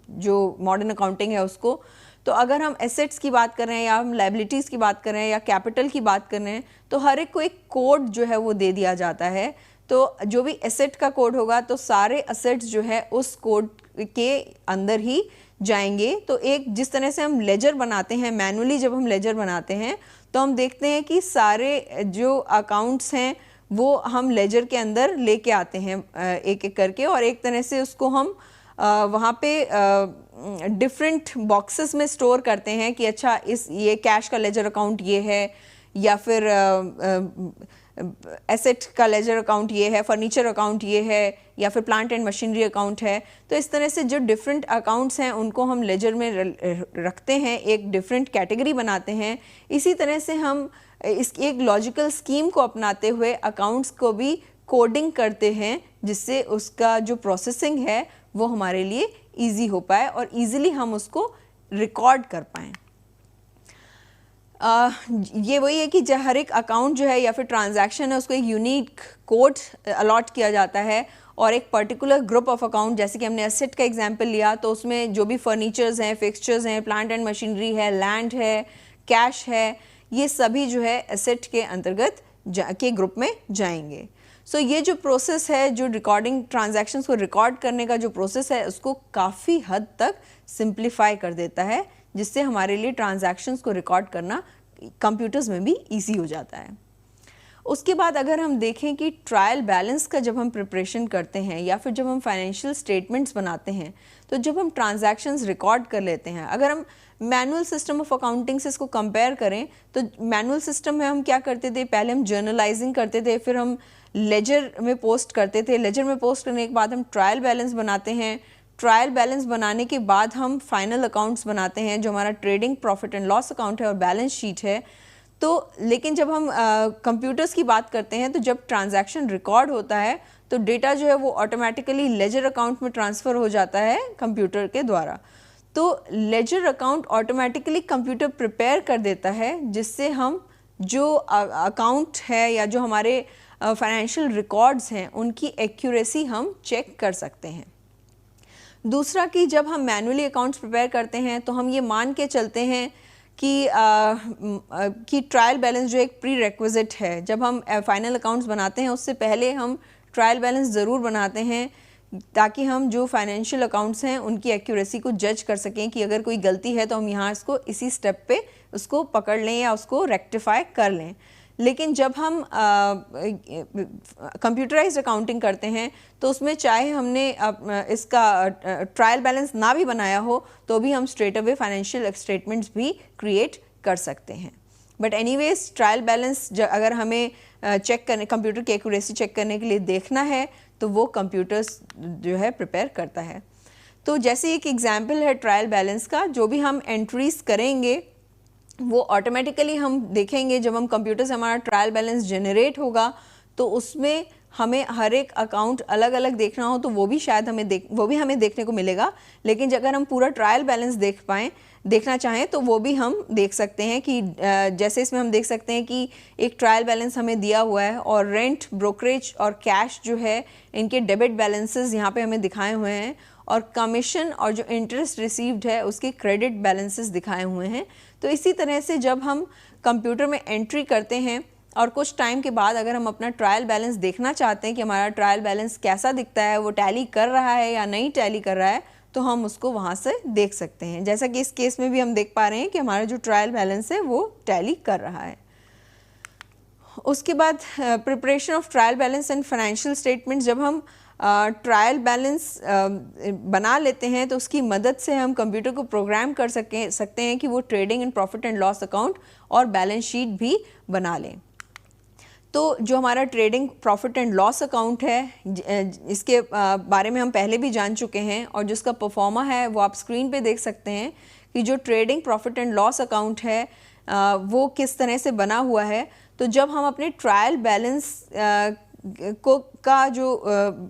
Speaker 1: जो मॉडर्न अकाउंटिंग है उसको। तो अगर हम एसेट्स की बात कर रहे हैं या हम लायबिलिटीज़ की बात कर रहे हैं या कैपिटल की बात कर रहे हैं तो हर एक को एक कोड जो है वो दे दिया जाता है। तो जो भी एसेट का कोड होगा तो सारे एसेट्स जो है उस कोड के अंदर ही जाएंगे। तो एक जिस तरह से हम लेजर बनाते हैं, मैनुअली जब हम लेजर बनाते हैं तो हम देखते हैं कि सारे जो अकाउंट्स हैं वो हम लेजर के अंदर लेके आते हैं एक एक करके, और एक तरह से उसको हम वहाँ पे डिफरेंट बॉक्सेस में स्टोर करते हैं कि अच्छा ये कैश का लेजर अकाउंट ये है, या फिर एसेट का लेजर अकाउंट ये है, फर्नीचर अकाउंट ये है, या फिर प्लांट एंड मशीनरी अकाउंट है। तो इस तरह से जो डिफरेंट अकाउंट्स हैं उनको हम लेजर में रखते हैं, एक डिफरेंट कैटेगरी बनाते हैं। इसी तरह से हम इस एक लॉजिकल स्कीम को अपनाते हुए अकाउंट्स को भी कोडिंग करते हैं, जिससे उसका जो प्रोसेसिंग है वो हमारे लिए ईजी हो पाए और ईजिली हम उसको रिकॉर्ड कर पाएँ। ये वही है कि हर एक अकाउंट जो है या फिर ट्रांजैक्शन है उसको एक यूनिक कोड अलॉट किया जाता है, और एक पर्टिकुलर ग्रुप ऑफ अकाउंट, जैसे कि हमने एसेट का एग्जांपल लिया तो उसमें जो भी फर्नीचर्स हैं, फिक्सचर्स हैं, प्लांट एंड मशीनरी है, लैंड है, कैश है, ये सभी जो है एसेट के अंतर्गत के ग्रुप में जाएंगे। ये जो प्रोसेस है, जो रिकॉर्डिंग ट्रांजैक्शंस को रिकॉर्ड करने का जो प्रोसेस है उसको काफ़ी हद तक सिंप्लीफाई कर देता है, जिससे हमारे लिए ट्रांजैक्शंस को रिकॉर्ड करना कंप्यूटर्स में भी इजी हो जाता है। उसके बाद अगर हम देखें कि ट्रायल बैलेंस का जब हम प्रिपरेशन करते हैं या फिर जब हम फाइनेंशियल स्टेटमेंट्स बनाते हैं, तो जब हम ट्रांजैक्शंस रिकॉर्ड कर लेते हैं, अगर हम मैनुअल सिस्टम ऑफ अकाउंटिंग से इसको कंपेयर करें तो मैनुअल सिस्टम में हम क्या करते थे, पहले हम जर्नलाइजिंग करते थे, फिर हम लेजर में पोस्ट करते थे, लेजर में पोस्ट करने के बाद हम ट्रायल बैलेंस बनाते हैं, ट्रायल बैलेंस बनाने के बाद हम फाइनल अकाउंट्स बनाते हैं जो हमारा trading profit and loss account है और बैलेंस शीट है। तो लेकिन जब हम कंप्यूटर्स की बात करते हैं तो जब ट्रांजैक्शन रिकॉर्ड होता है तो डेटा जो है वो ऑटोमेटिकली लेजर अकाउंट में ट्रांसफ़र हो जाता है कंप्यूटर के द्वारा। तो ledger account automatically computer prepare कर देता है, जिससे हम जो अकाउंट है या जो हमारे फाइनेंशियल रिकॉर्ड्स हैं उनकी एक्यूरेसी हम चेक कर सकते हैं। दूसरा कि जब हम मैनुअली अकाउंट्स प्रिपेयर करते हैं तो हम ये मान के चलते हैं कि ट्रायल बैलेंस जो एक प्री रिक्विजिट है, जब हम फाइनल अकाउंट्स बनाते हैं उससे पहले हम ट्रायल बैलेंस ज़रूर बनाते हैं, ताकि हम जो फाइनेंशियल अकाउंट्स हैं उनकी एक्यूरेसी को जज कर सकें कि अगर कोई गलती है तो हम यहाँ इसको इसी स्टेप पे उसको पकड़ लें या उसको रेक्टिफाई कर लें। लेकिन जब हम कंप्यूटराइज्ड अकाउंटिंग करते हैं तो उसमें चाहे हमने इसका ट्रायल बैलेंस ना भी बनाया हो तो भी हम स्ट्रेट अवे फाइनेंशियल स्टेटमेंट्स भी क्रिएट कर सकते हैं। बट एनीवेज ट्रायल बैलेंस अगर हमें चेक करने, कंप्यूटर की एक्यूरेसी चेक करने के लिए देखना है तो वो कंप्यूटर्स जो है प्रिपेयर करता है। तो जैसे एक एग्जांपल है ट्रायल बैलेंस का, जो भी हम एंट्रीज करेंगे वो ऑटोमेटिकली हम देखेंगे जब हम कंप्यूटर से हमारा ट्रायल बैलेंस जनरेट होगा तो उसमें हमें हर एक अकाउंट अलग अलग देखना हो तो वो भी शायद हमें देखने को मिलेगा। लेकिन अगर हम पूरा ट्रायल बैलेंस देखना चाहें तो वो भी हम देख सकते हैं कि जैसे इसमें हम देख सकते हैं कि एक ट्रायल बैलेंस हमें दिया हुआ है और रेंट, ब्रोकरेज और कैश जो है इनके डेबिट बैलेंसेस यहाँ पे हमें दिखाए हुए हैं और कमीशन और जो इंटरेस्ट रिसीव्ड है उसके क्रेडिट बैलेंसेस दिखाए हुए हैं। तो इसी तरह से जब हम कंप्यूटर में एंट्री करते हैं और कुछ टाइम के बाद अगर हम अपना ट्रायल बैलेंस देखना चाहते हैं कि हमारा ट्रायल बैलेंस कैसा दिखता है, वो टैली कर रहा है या नहीं टैली कर रहा है, तो हम उसको वहाँ से देख सकते हैं। जैसा कि इस केस में भी हम देख पा रहे हैं कि हमारा जो ट्रायल बैलेंस है वो टैली कर रहा है। उसके बाद preparation of trial balance and financial statement, जब हम ट्रायल बैलेंस बना लेते हैं तो उसकी मदद से हम कंप्यूटर को प्रोग्राम कर सकते हैं कि वो trading and profit and loss account और बैलेंस शीट भी बना लें। तो जो हमारा trading profit and loss account है इसके बारे में हम पहले भी जान चुके हैं और जिसका परफॉर्मा है वो आप स्क्रीन पे देख सकते हैं कि जो trading profit and loss account है वो किस तरह से बना हुआ है। तो जब हम अपने ट्रायल बैलेंस का जो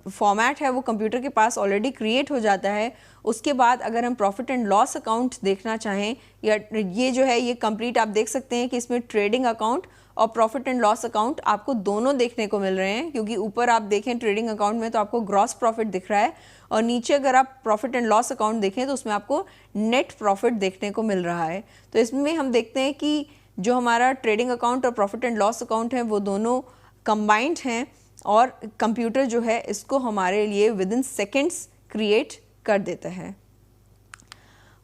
Speaker 1: फॉर्मेट है वो कंप्यूटर के पास ऑलरेडी क्रिएट हो जाता है, उसके बाद अगर हम प्रॉफिट एंड लॉस अकाउंट देखना चाहें या ये जो है ये कंप्लीट आप देख सकते हैं कि इसमें ट्रेडिंग अकाउंट और प्रॉफिट एंड लॉस अकाउंट आपको दोनों देखने को मिल रहे हैं, क्योंकि ऊपर आप देखें ट्रेडिंग अकाउंट में तो आपको ग्रॉस प्रॉफिट दिख रहा है और नीचे अगर आप प्रॉफिट एंड लॉस अकाउंट देखें तो उसमें आपको नेट प्रॉफिट देखने को मिल रहा है। तो इसमें हम देखते हैं कि जो हमारा ट्रेडिंग अकाउंट और प्रॉफिट एंड लॉस अकाउंट है वो दोनों कंबाइंड हैं और कंप्यूटर जो है इसको हमारे लिए विद इन सेकेंड्स क्रिएट कर देता है।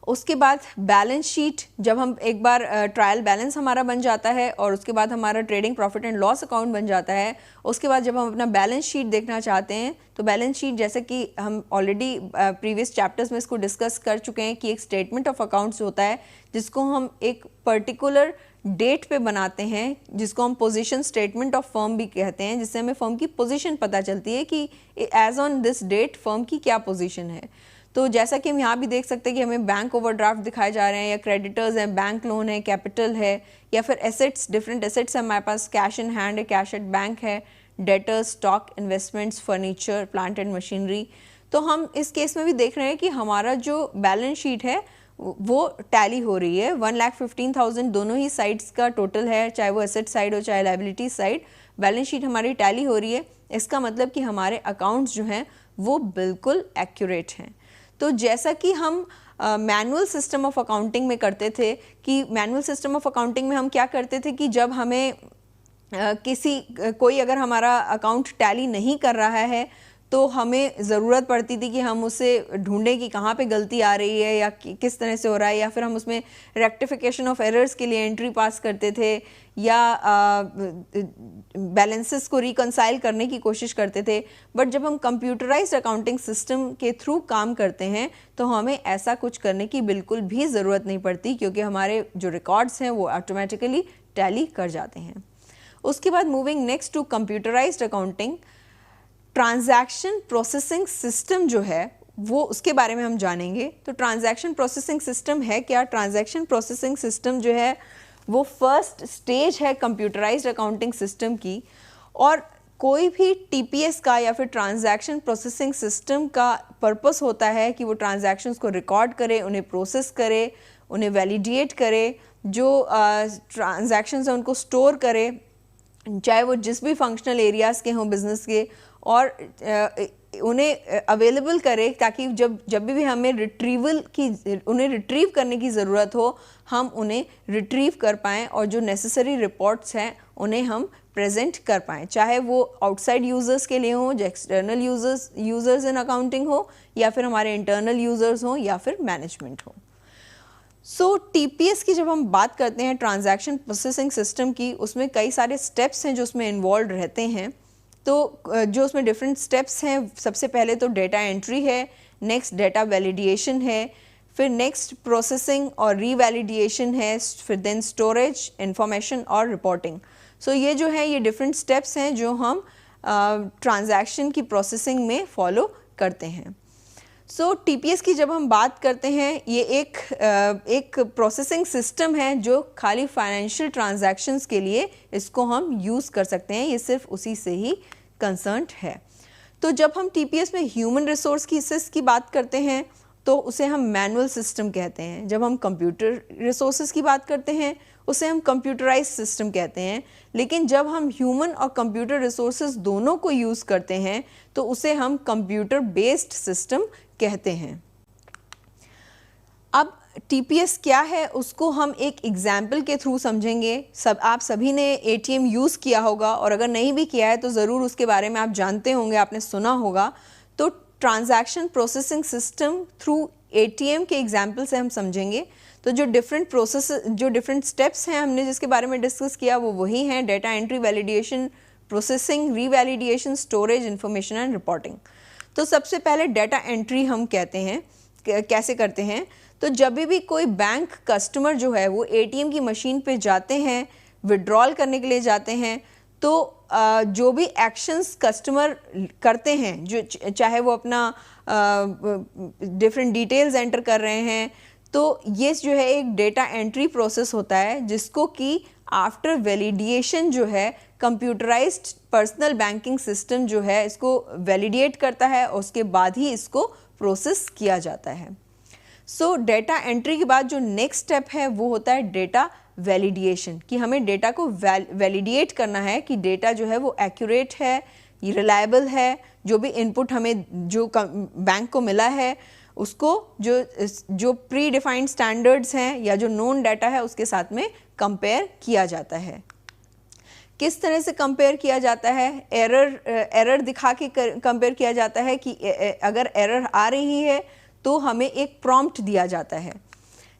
Speaker 1: उसके बाद बैलेंस शीट, जब हम एक बार ट्रायल बैलेंस हमारा बन जाता है और उसके बाद हमारा trading profit and loss account बन जाता है, उसके बाद जब हम अपना बैलेंस शीट देखना चाहते हैं तो बैलेंस शीट जैसे कि हम ऑलरेडी प्रीवियस चैप्टर्स में इसको डिस्कस कर चुके हैं कि एक स्टेटमेंट ऑफ अकाउंट्स होता है जिसको हम एक पर्टिकुलर डेट पे बनाते हैं, जिसको हम पोजीशन स्टेटमेंट ऑफ फर्म भी कहते हैं, जिससे हमें फर्म की पोजीशन पता चलती है कि as on this date firm की क्या पोजीशन है। तो जैसा कि हम यहाँ भी देख सकते हैं कि हमें बैंक ओवरड्राफ्ट दिखाए जा रहे हैं या क्रेडिटर्स हैं, बैंक लोन है, कैपिटल है या फिर एसेट्स, डिफरेंट एसेट्स हैं हमारे पास, कैश इन हैंड है, कैश एट बैंक है, debtors, stock, investments, furniture, plant and machinery. तो हम इस केस में भी देख रहे हैं कि हमारा जो बैलेंस शीट है वो टैली हो रही है। 1,15,000 दोनों ही साइड्स का टोटल है, चाहे वो एसेट साइड हो चाहे लायबिलिटी साइड, बैलेंस शीट हमारी टैली हो रही है। इसका मतलब कि हमारे अकाउंट्स जो हैं वो बिल्कुल एक्यूरेट हैं। तो जैसा कि हम मैनुअल सिस्टम ऑफ अकाउंटिंग में करते थे कि मैनुअल सिस्टम ऑफ अकाउंटिंग में हम क्या करते थे कि जब हमें कोई अगर हमारा अकाउंट टैली नहीं कर रहा है तो हमें ज़रूरत पड़ती थी कि हम उसे ढूंढें कि कहाँ पे गलती आ रही है या किस तरह से हो रहा है, या फिर हम उसमें रेक्टिफिकेशन ऑफ एरर्स के लिए एंट्री पास करते थे या बैलेंसेस को रिकंसाइल करने की कोशिश करते थे। बट जब हम कंप्यूटराइज्ड अकाउंटिंग सिस्टम के थ्रू काम करते हैं तो हमें ऐसा कुछ करने की बिल्कुल भी ज़रूरत नहीं पड़ती, क्योंकि हमारे जो रिकॉर्ड्स हैं वो ऑटोमेटिकली टैली कर जाते हैं। उसके बाद moving next to computerised accounting, transaction processing system जो है वो उसके बारे में हम जानेंगे। तो ट्रांजैक्शन प्रोसेसिंग सिस्टम है क्या? ट्रांजैक्शन प्रोसेसिंग सिस्टम जो है वो फर्स्ट स्टेज है कंप्यूटराइज्ड अकाउंटिंग सिस्टम की, और कोई भी टीपीएस का या फिर ट्रांजैक्शन प्रोसेसिंग सिस्टम का पर्पस होता है कि वो ट्रांजैक्शंस को रिकॉर्ड करे, उन्हें प्रोसेस करे, उन्हें वैलिडेट करे, जो ट्रांजैक्शंस हैं उनको स्टोर करे, चाहे वो जिस भी फंक्शनल एरियाज़ के हों बिजनेस के, और उन्हें अवेलेबल करे, ताकि जब भी हमें उन्हें रिट्रीव करने की ज़रूरत हो हम उन्हें रिट्रीव कर पाएँ और जो नेसेसरी रिपोर्ट्स हैं उन्हें हम प्रेजेंट कर पाएँ, चाहे वो आउटसाइड यूज़र्स के लिए हो, जो एक्सटर्नल यूज़र्स इन अकाउंटिंग हो, या फिर हमारे इंटरनल यूज़र्स हो, या फिर मैनेजमेंट हो। सो टीपीएस की जब हम बात करते हैं ट्रांजैक्शन प्रोसेसिंग सिस्टम की, उसमें कई सारे स्टेप्स हैं जो उसमें इन्वॉल्व रहते हैं। तो जो उसमें डिफरेंट स्टेप्स हैं, सबसे पहले तो डेटा एंट्री है, नेक्स्ट डेटा वैलिडेशन है, फिर नेक्स्ट प्रोसेसिंग और रीवैलिडेशन है, फिर देन स्टोरेज, इंफॉर्मेशन और रिपोर्टिंग। सो ये जो है ये डिफरेंट स्टेप्स हैं जो हम ट्रांजैक्शन की प्रोसेसिंग में फॉलो करते हैं। सो टीपीएस की जब हम बात करते हैं, ये एक प्रोसेसिंग सिस्टम है जो खाली फाइनेंशियल ट्रांजैक्शंस के लिए इसको हम यूज़ कर सकते हैं, ये सिर्फ उसी से ही कंसर्न्ड है। तो जब हम टीपीएस में ह्यूमन रिसोर्स की बात करते हैं तो उसे हम मैनुअल सिस्टम कहते हैं। जब हम कंप्यूटर रिसोर्सेज की बात करते हैं उसे हम कंप्यूटराइज सिस्टम कहते हैं। लेकिन जब हम ह्यूमन और कंप्यूटर रिसोर्सेज दोनों को यूज़ करते हैं तो उसे हम कंप्यूटर बेस्ड सिस्टम कहते हैं। अब टीपीएस क्या है उसको हम एक एग्जाम्पल के थ्रू समझेंगे। आप सभी ने एटीएम यूज़ किया होगा, और अगर नहीं भी किया है तो ज़रूर उसके बारे में आप जानते होंगे, आपने सुना होगा। तो transaction processing system through ATM के एग्जाम्पल से हम समझेंगे। तो जो डिफरेंट स्टेप्स हैं हमने जिसके बारे में डिस्कस किया वो वही हैं: data entry, validation, processing, revalidation, storage, information and reporting. तो सबसे पहले डेटा एंट्री हम कहते हैं कैसे करते हैं। तो जब भी कोई बैंक कस्टमर जो है वो एटीएम की मशीन पे जाते हैं, विड्रॉल करने के लिए जाते हैं, तो जो भी एक्शंस कस्टमर करते हैं, जो चाहे वो अपना डिफरेंट डिटेल्स एंटर कर रहे हैं, तो ये जो है एक डेटा एंट्री प्रोसेस होता है जिसको कि आफ्टर वैलिडेशन जो है कंप्यूटराइज्ड पर्सनल बैंकिंग सिस्टम जो है इसको वैलिडेट करता है और उसके बाद ही इसको प्रोसेस किया जाता है। सो डेटा एंट्री के बाद जो नेक्स्ट स्टेप है वो होता है डेटा वैलिडेशन, कि हमें डेटा को वैलिडेट करना है कि डेटा जो है वो एक्यूरेट है, रिलायबल है, जो भी इनपुट हमें जो बैंक को मिला है उसको जो प्री डिफाइंड स्टैंडर्ड्स हैं या जो नोन डाटा है उसके साथ में कंपेयर किया जाता है। किस तरह से कंपेयर किया जाता है? एरर दिखा के कंपेयर किया जाता है कि अगर एरर आ रही है तो हमें एक प्रॉम्प्ट दिया जाता है।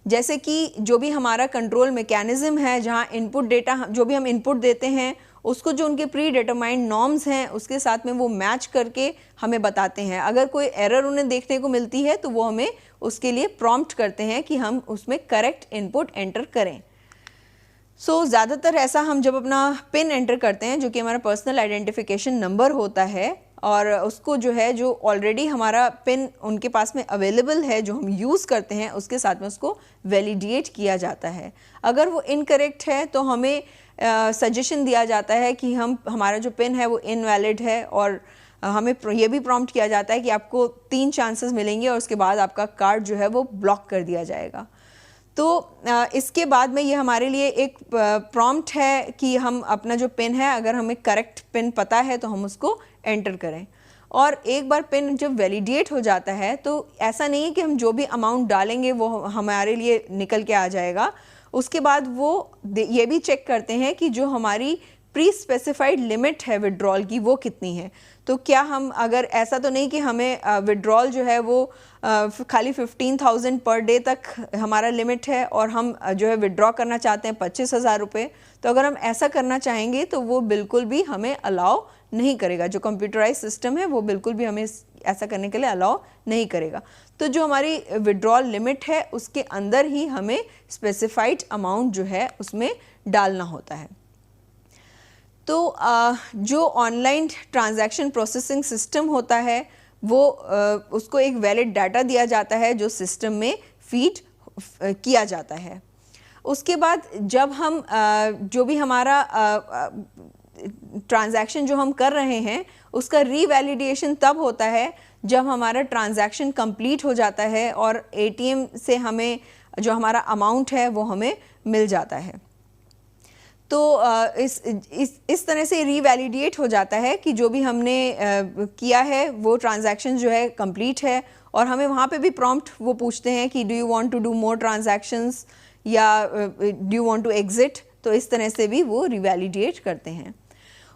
Speaker 1: जैसे कि जो भी हमारा कंट्रोल मैकेनिज्म है, जहाँ इनपुट डेटा जो भी हम इनपुट देते हैं उसको जो उनके प्री डिटरमाइंड नॉर्म्स हैं उसके साथ में वो मैच करके हमें बताते हैं। अगर कोई एरर उन्हें देखने को मिलती है तो वो हमें उसके लिए प्रॉम्प्ट करते हैं कि हम उसमें करेक्ट इनपुट एंटर करें। सो ज़्यादातर ऐसा हम जब अपना पिन एंटर करते हैं, जो कि हमारा पर्सनल आइडेंटिफिकेशन नंबर होता है, और उसको जो है जो ऑलरेडी हमारा पिन उनके पास में अवेलेबल है जो हम यूज़ करते हैं उसके साथ में उसको वैलिडेट किया जाता है। अगर वो इनकरेक्ट है तो हमें सजेशन दिया जाता है कि हमारा जो पिन है वो इनवैलिड है, और हमें ये भी प्रॉम्प्ट किया जाता है कि आपको 3 चांसेस मिलेंगे और उसके बाद आपका कार्ड जो है वो ब्लॉक कर दिया जाएगा। तो इसके बाद में ये हमारे लिए एक प्रॉम्प्ट है कि हम अपना जो पिन है, अगर हमें करेक्ट पिन पता है तो हम उसको एंटर करें। और एक बार पिन जब वैलिडेट हो जाता है तो ऐसा नहीं है कि हम जो भी अमाउंट डालेंगे वो हमारे लिए निकल के आ जाएगा। उसके बाद वो ये भी चेक करते हैं कि जो हमारी प्री स्पेसिफाइड लिमिट है विड्रॉल की वो कितनी है। तो क्या हम, अगर ऐसा तो नहीं कि हमें विड्रॉल जो है वो खाली 15,000 पर डे तक हमारा लिमिट है और हम जो है विड्रॉ करना चाहते हैं 25,000 रुपये, तो अगर हम ऐसा करना चाहेंगे तो वो बिल्कुल भी हमें अलाउ नहीं करेगा। जो कंप्यूटराइज सिस्टम है वो बिल्कुल भी हमें ऐसा करने के लिए अलाउ नहीं करेगा। तो जो हमारी विड्रॉल लिमिट है उसके अंदर ही हमें स्पेसिफाइड अमाउंट जो है उसमें डालना होता है। तो जो ऑनलाइन ट्रांजैक्शन प्रोसेसिंग सिस्टम होता है वो उसको एक वैलिड डाटा दिया जाता है जो सिस्टम में फीड किया जाता है। उसके बाद जब हम जो भी हमारा ट्रांजैक्शन जो हम कर रहे हैं उसका रीवैलिडेशन तब होता है जब हमारा ट्रांजैक्शन कंप्लीट हो जाता है और एटीएम से हमें जो हमारा अमाउंट है वो हमें मिल जाता है। तो इस तरह से रीवैलिडेट हो जाता है कि जो भी हमने किया है वो ट्रांजैक्शन जो है कंप्लीट है, और हमें वहाँ पे भी प्रॉम्प्ट वो पूछते हैं कि do you want to do more transactions या do you want to exit, तो इस तरह से भी वो रिवैलिडेट करते हैं।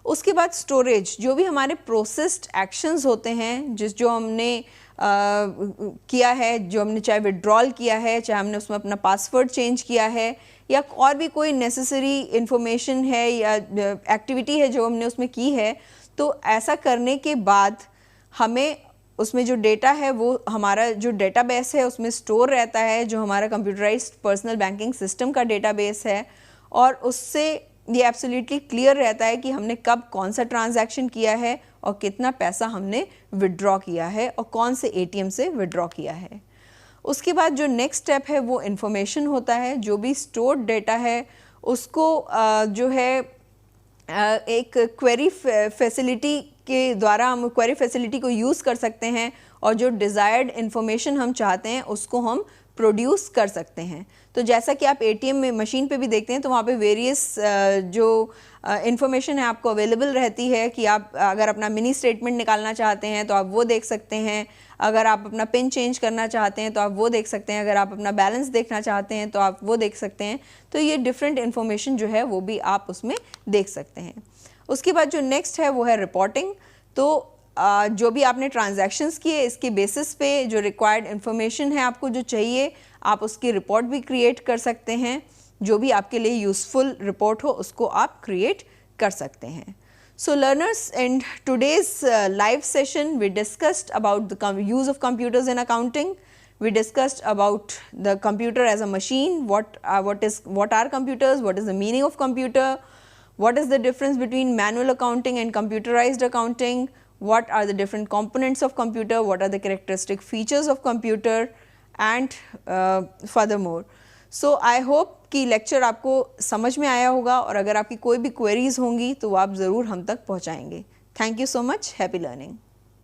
Speaker 1: उसके बाद स्टोरेज, जो भी हमारे प्रोसेस्ड एक्शंस होते हैं, जो हमने किया है, जो हमने चाहे विड्रॉल किया है, चाहे हमने उसमें अपना पासवर्ड चेंज किया है, या और भी कोई नेसेसरी इन्फॉर्मेशन है या एक्टिविटी है जो हमने उसमें की है, तो ऐसा करने के बाद हमें उसमें जो डेटा है वो हमारा जो डेटाबेस है उसमें स्टोर रहता है, जो हमारा कंप्यूटराइज्ड पर्सनल बैंकिंग सिस्टम का डेटाबेस है, और उससे ये एब्सोल्युटली क्लियर रहता है कि हमने कब कौन सा ट्रांजैक्शन किया है और कितना पैसा हमने विड्रॉ किया है और कौन से एटीएम से विड्रॉ किया है। उसके बाद जो नेक्स्ट स्टेप है वो इन्फॉर्मेशन होता है। जो भी स्टोर्ड डेटा है उसको जो है एक क्वेरी फैसिलिटी के द्वारा हम क्वेरी फैसिलिटी को यूज़ कर सकते हैं, और जो डिज़ायर्ड इन्फॉर्मेशन हम चाहते हैं उसको हम प्रोड्यूस कर सकते हैं। तो जैसा कि आप एटीएम में मशीन पे भी देखते हैं तो वहाँ पे वेरियस जो इन्फॉर्मेशन है आपको अवेलेबल रहती है कि आप अगर अपना मिनी स्टेटमेंट निकालना चाहते हैं तो आप वो देख सकते हैं, अगर आप अपना पिन चेंज करना चाहते हैं तो आप वो देख सकते हैं, अगर आप अपना बैलेंस देखना चाहते हैं तो आप वो देख सकते हैं। तो ये डिफरेंट इन्फॉर्मेशन जो है वो भी आप उसमें देख सकते हैं। उसके बाद जो नेक्स्ट है वो है रिपोर्टिंग। तो जो भी आपने ट्रांजैक्शंस किए इसके बेसिस पे जो रिक्वायर्ड इन्फॉर्मेशन है आपको जो चाहिए, आप उसकी रिपोर्ट भी क्रिएट कर सकते हैं। जो भी आपके लिए यूज़फुल रिपोर्ट हो उसको आप क्रिएट कर सकते हैं। So learners, in today's live session we discussed about the use of computers in accounting. We discussed about the computer as a machine, what are computers, what is the meaning of computer, what is the difference between manual accounting and computerized accounting, what are the different components of computer, what are the characteristic features of computer, and furthermore. So I hope कि lecture आपको समझ में आया होगा, और अगर आपकी कोई भी क्वेरीज होंगी तो वो आप ज़रूर हम तक पहुँचाएंगे। Thank you so much. Happy learning.